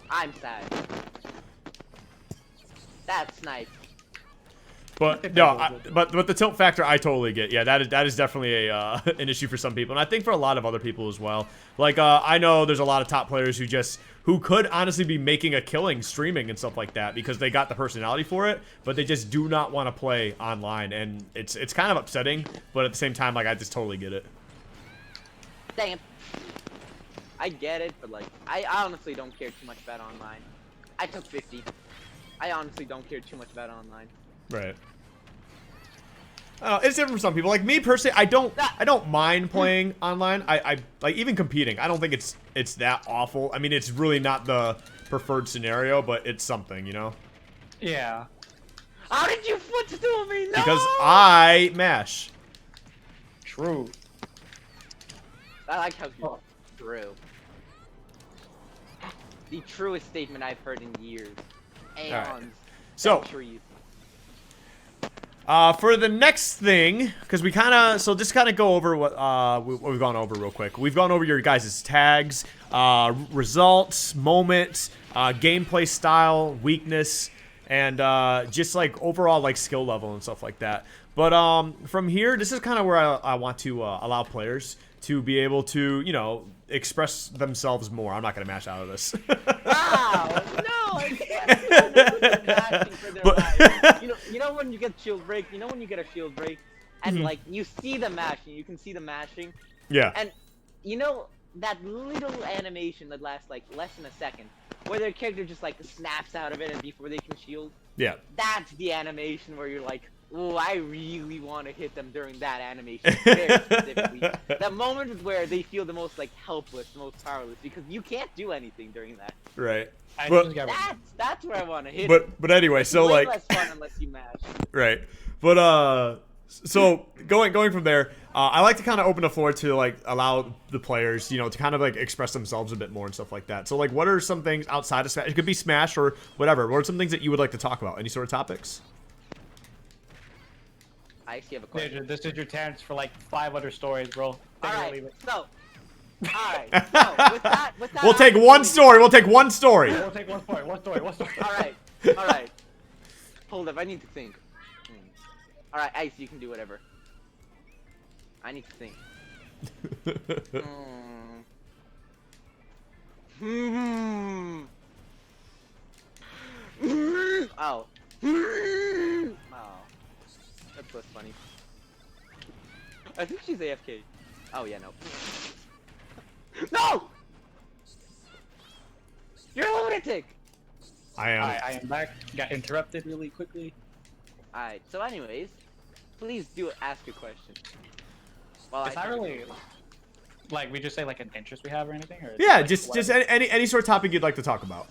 I'm sad. That's nice. But no, but the tilt factor I totally get. Yeah, that is definitely a an issue for some people, and I think for a lot of other people as well. Like I know there's a lot of top players who could honestly be making a killing streaming and stuff like that because they got the personality for it, but they just do not want to play online, and it's kind of upsetting. But at the same time, like I just totally get it. Dang it. I get it, but like I honestly don't care too much about online. I took 50. I honestly don't care too much about online. Right. It's different for some people. Like me personally, I don't mind playing online. I like even competing. I don't think it's that awful. I mean, it's really not the preferred scenario, but it's something, you know. Yeah. How did you footstool me? No! Because I mash. True. I like how you true. The truest statement I've heard in years. Aeons. Right. So. Centuries. For the next thing, because we just kind of go over what we've gone over real quick. We've gone over your guys' tags, results, moments, gameplay style, weakness, and just like overall like skill level and stuff like that. But from here, this is kind of where I want to allow players to be able to, you know, express themselves more. I'm not gonna mash out of this. Wow! No, I can't. Mashing for their life. You know when you get shield break. You know when you get a shield break, and like you see the mashing, you can see the mashing. Yeah. And you know that little animation that lasts like less than a second, where their character just like snaps out of it and before they can shield. Yeah. That's the animation where you're like, oh, I really want to hit them during that animation, very specifically. That moment where they feel the most, like, helpless, the most powerless, because you can't do anything during that. Right. That's where I want to hit But anyway, so way like... less fun unless you mash. Right. But, so, going from there, I like to kind of open the floor to, like, allow the players, you know, to kind of, like, express themselves a bit more and stuff like that. So, like, what are some things outside of Smash? It could be Smash or whatever. What are some things that you would like to talk about? Any sort of topics? I actually have a question. This is your chance for like 5 other stories, bro. Alright, so with that, we'll take one story. We'll take one story. We'll take one story. Alright. Hold up, I need to think. Alright, Ice, you can do whatever. I need to think. Oh. That's less funny. I think she's AFK. Oh yeah, no. No! You're a lunatic! I am. I am back. Got interrupted really quickly. Alright, so anyways, please do ask a question. Well, It's not really like we just say like an interest we have or anything, or Yeah, like, just any sort of topic you'd like to talk about.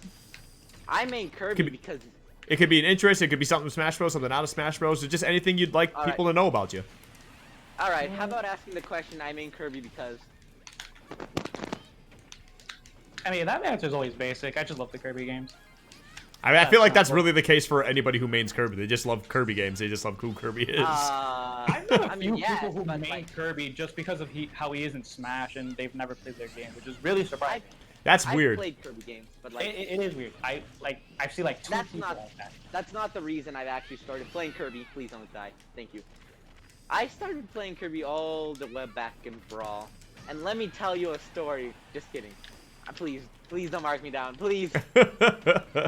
I main Kirby because it could be an interest, it could be something from Smash Bros, something out of Smash Bros, or just anything you'd like people to know about you. Alright, how about asking the question I main Kirby because... I mean, that answer is always basic. I just love the Kirby games. I mean, I feel like that's really the case for anybody who mains Kirby. They just love Kirby games. They just love who Kirby is. I've known a few yes, people who but, main like, Kirby just because of how he is in Smash, and they've never played their game, which is really surprising. That's I've weird. played Kirby games, but like... It is weird. I've seen like 2 people like that. That's not the reason I've actually started playing Kirby. Please don't die. Thank you. I started playing Kirby all the way back in Brawl. And let me tell you a story. Just kidding. Please don't mark me down. Please.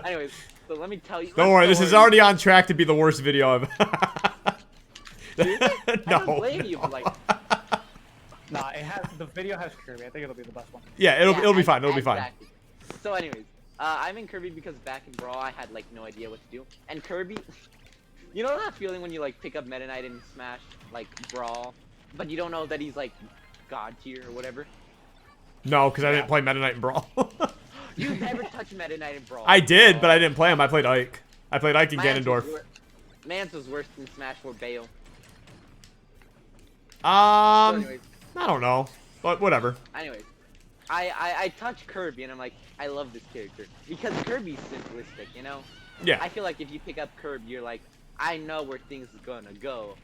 Anyways, so let me tell you. Don't worry, this is already on track to be the worst video I've... No. I No. don't blame you, but like... Nah, the video has Kirby. I think it'll be the best one. Yeah, it'll be fine. It'll be fine. Exactly. So anyways, I'm in Kirby because back in Brawl I had like no idea what to do. And Kirby... You know that feeling when you like pick up Meta Knight in Smash, like Brawl, but you don't know that he's like God tier or whatever? No, because I didn't play Meta Knight in Brawl. You never touched Meta Knight in Brawl. I did, but I didn't play him. I played Ike. I played Ike and Ganondorf. Mans was worse than Smash 4 Bale. I don't know, but whatever. Anyways, I touch Kirby and I'm like, I love this character because Kirby's simplistic, you know. Yeah. I feel like if you pick up Kirby, you're like, I know where things are gonna go.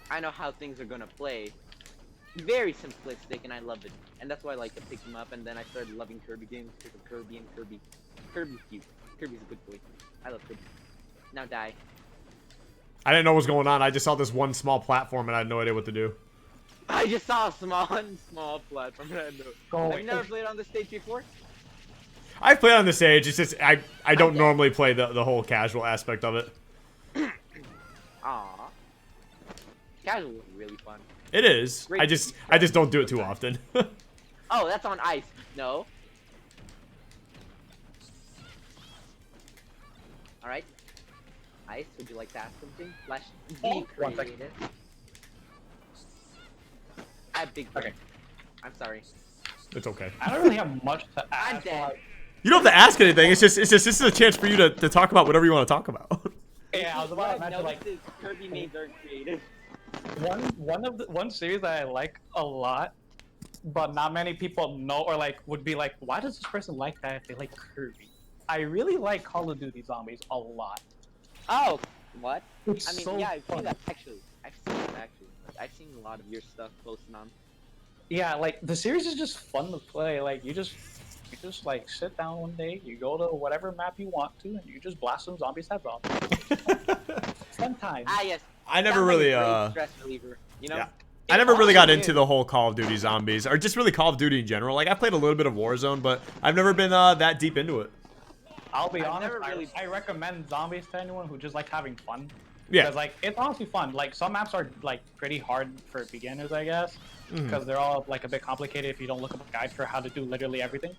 I know how things are gonna play. Very simplistic, and I love it. And that's why I like to pick him up. And then I started loving Kirby games because of Kirby and Kirby. Kirby's cute. Kirby's a good boy. I love Kirby. Now die. I didn't know what was going on. I just saw this one small platform and I had no idea what to do. I just saw a small platform. And I had no... Go Have away. you never played on this stage before? I've played on the stage. It's just I don't normally play the whole casual aspect of it. Aww. Casual is really fun. It is. Great. I just don't do it too often. Oh, that's on ice. No. Alright. Ice, would you like to ask something? Flash Oh, be 1 second. creative. I have big brain. Okay. I'm sorry. It's okay. I don't really have much to add. I'm dead. You don't have to ask anything. It's just this is a chance for you to talk about whatever you want to talk about. Yeah, I was about to mention like is Kirby mains are creative. one series that I like a lot, but not many people know or like would be like, why does this person like that if they like Kirby? I really like Call of Duty Zombies a lot. Oh, what? It's I mean, so yeah, I've fun. seen that actually. I've seen it actually. I've seen a lot of your stuff posted on. Yeah, like the series is just fun to play. Like you just like sit down one day, you go to whatever map you want to, and you just blast some zombies heads off. Fun time. Ah, yes. I never Sounds like really a great stress reliever. You know. yeah. I never really got into is. the whole Call of Duty Zombies, or just really Call of Duty in general. Like I played a little bit of Warzone, but I've never been that deep into it. I'll be I've honest, never really- I recommend Zombies to anyone who just like having fun. Yeah. Because like it's honestly fun. Like some maps are like pretty hard for beginners, I guess, Mhm. because they're all like a bit complicated if you don't look up a guide for how to do literally everything.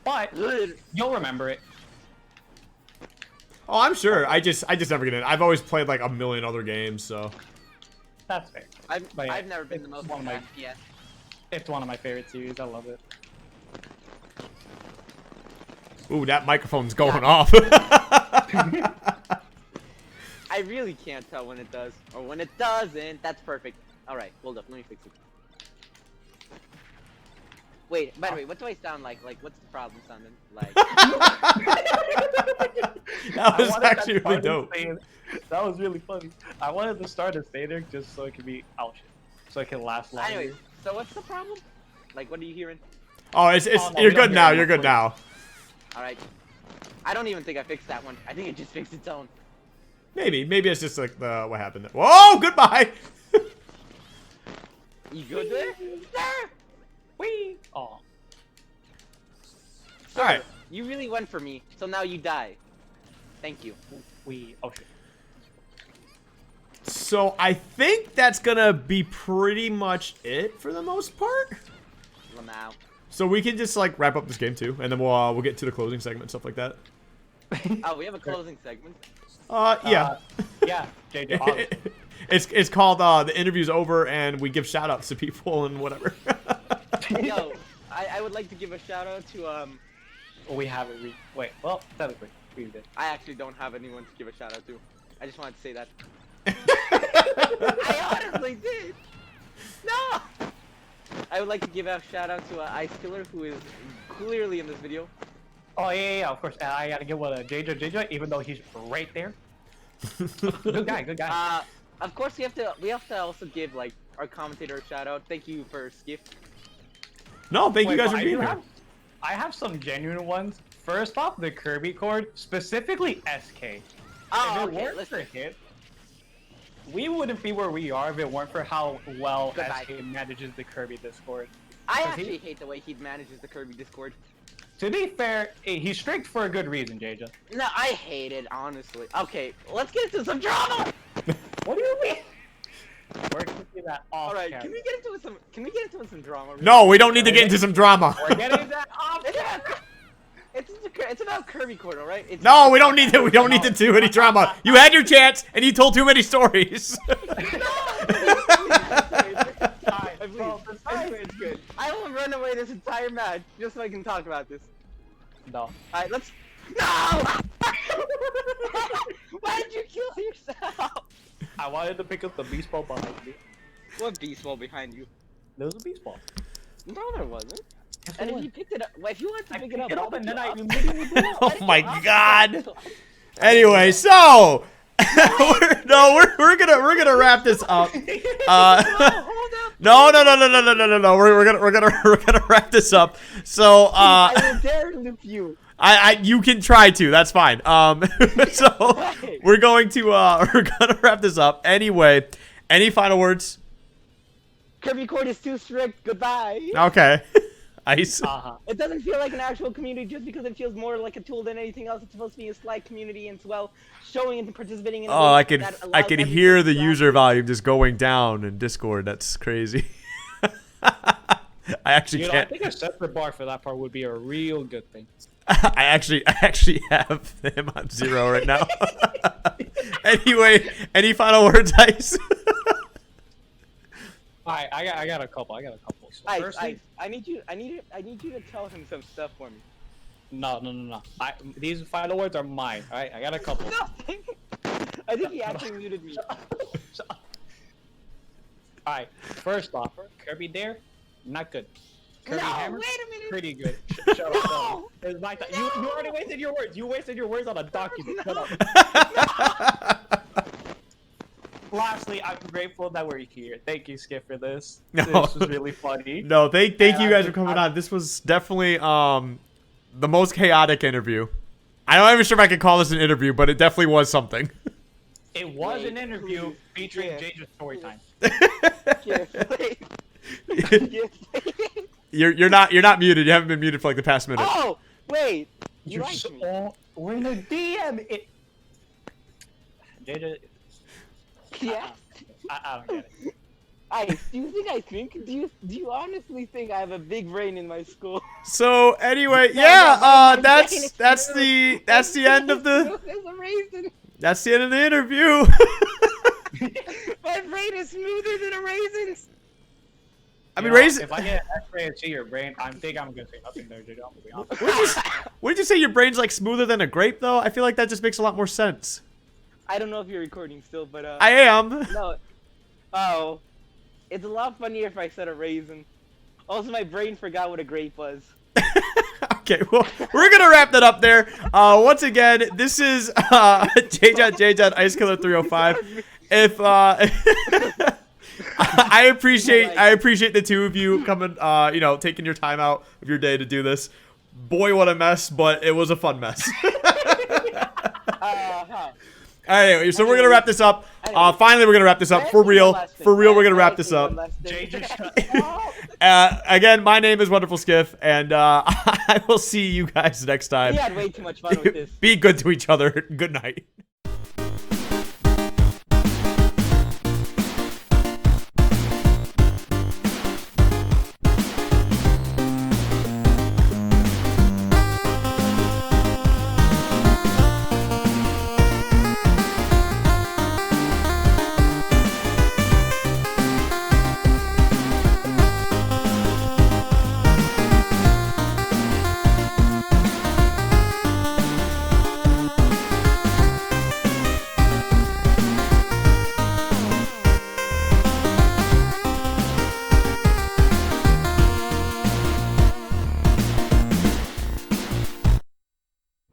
But Good. you'll remember it. Oh, I'm sure. I just never get in. I've always played like a million other games, so. That's fair. I've But yeah, I've never been it's the most one of my- FPS. It's one of my favorite series. I love it. Ooh, that microphone's going off. I really can't tell when it does or when it doesn't. That's perfect. All right, hold up. Let me fix it. Wait, by the way, what do I sound like? Like, what's the problem sounding like? That was wanted actually that really part dope. to stay in- That was really funny. I wanted to start a static just so it could be ouch, so it can last longer. Anyways, so what's the problem? Like, what are you hearing? Oh, it's Oh, no, you're we don't good hear now. it. You're good now. All right. I don't even think I fixed that one. I think it just fixed its own. Maybe it's just like the what happened. Whoa, goodbye. You good there? There. Whee! Oh, All right. You really went for me, so now you die. Thank you. oh shit. So I think that's gonna be pretty much it for the most part. Lamau. So we can just like wrap up this game too, and then we'll get to the closing segment, stuff like that. Oh, we have a closing segment. Yeah. Yeah, JJ. It's called the interview's over, and we give shout outs to people and whatever. Yo, I would like to give a shout out to We have it. Wait, well, technically, we did. I actually don't have anyone to give a shout out to. I just wanted to say that. I honestly did. No. I would like to give a shout out to Ice Killer, who is clearly in this video. Oh yeah, of course. I gotta give one to JeJaJeJa, even though he's right there. Good guy, good guy. Of course we have to also give like our commentator a shout out. Thank you for Skiff. No, thank you Wait, guys but for I being do here. I have some genuine ones. First off, the Kirby chord, specifically SK. Oh, If it okay, weren't for listen. him, we wouldn't be where we are if it weren't for how well Goodbye. SK manages the Kirby Discord. I Does he- actually hate the way he manages the Kirby Discord. To be fair, he's strict for a good reason, JeJa. No, I hate it, honestly. Okay, let's get into some drama. What do you mean? We're gonna see that off All right, camera. can we get into some drama? No, we don't need to get into some drama. We're getting that off It's camera. about, it's about Kirby Court, all right? It's No, we don't need to. We don't need to do any drama. You had your chance, and you told too many stories. I swear it's good. I will run away this entire match just so I can talk about this. No. Alright, let's. No! Why did you kill yourself? I wanted to pick up the beast ball behind me. What beast ball behind you? There was a beast ball. No, there wasn't. Yes, And there if was. you picked it up, well, if you wanted to I pick picked it up, it I'll up and pick then it I up. immediately blew it. Oh my god. Anyway, so we're gonna wrap this up. No. We're gonna wrap this up. So I will dare loop you. You can try to. That's fine. So we're gonna wrap this up. Anyway, any final words? Kirby Court is too strict. Goodbye. Okay. Ice. It doesn't feel like an actual community just because it feels more like a tool than anything else. It's supposed to be a Slack community and well, showing and participating in. Oh, I can hear the user volume just going down in Discord. That's crazy. I actually can't. I think a separate bar for that part would be a real good thing. I actually have him on 0 right now. Anyway, any final words, Ice? I got a couple. So Ice, I need you to tell him some stuff for me. No. These final words are mine. All right, I got a couple. Nothing. I think he actually muted me. All right, first off, Kirby Dare, not good. Kirby Hammer, wait a minute. pretty good. Shut up. It's my time. You already wasted your words. You wasted your words on a document. Shut up. Lastly, I'm grateful that we're here. Thank you, Skiff, for this. No. This was really funny. No, thank you guys for coming on. This was definitely the most chaotic interview. I'm not even sure if I could call this an interview, but it definitely was something. It was an interview featuring JeJaJeJa's story time. You're not muted. You haven't been muted for like the past minute. Oh wait, you You're liked me. we're in a DM. JeJa. Yeah. I don't get it. Ice, do you think do you honestly think I have a big brain in my school? So anyway, yeah, that's the end of the that's the end of the interview. My brain is smoother than a raisin's. I mean, raisin. If I get an X-ray and see your brain, I'm gonna say nothing there, JeJa. I'm gonna be honest. Wouldn't you say your brain's like smoother than a grape though? I feel like that just makes a lot more sense. I don't know if you're recording still, but I am. No. Oh. It's a lot funnier if I said a raisin. Also, my brain forgot what a grape was. Okay, well, we're gonna wrap that up there. Once again, this is JeJaJeJa Ice Killer 305. If I appreciate the two of you coming, taking your time out of your day to do this. Boy, what a mess, but it was a fun mess. Anyway, so we're gonna wrap this up. Finally, we're gonna wrap this up for real. For real, we're gonna wrap this up. Again, my name is Wonderful Skiff, and I will see you guys next time. We had way too much fun with this. Be good to each other. Good night.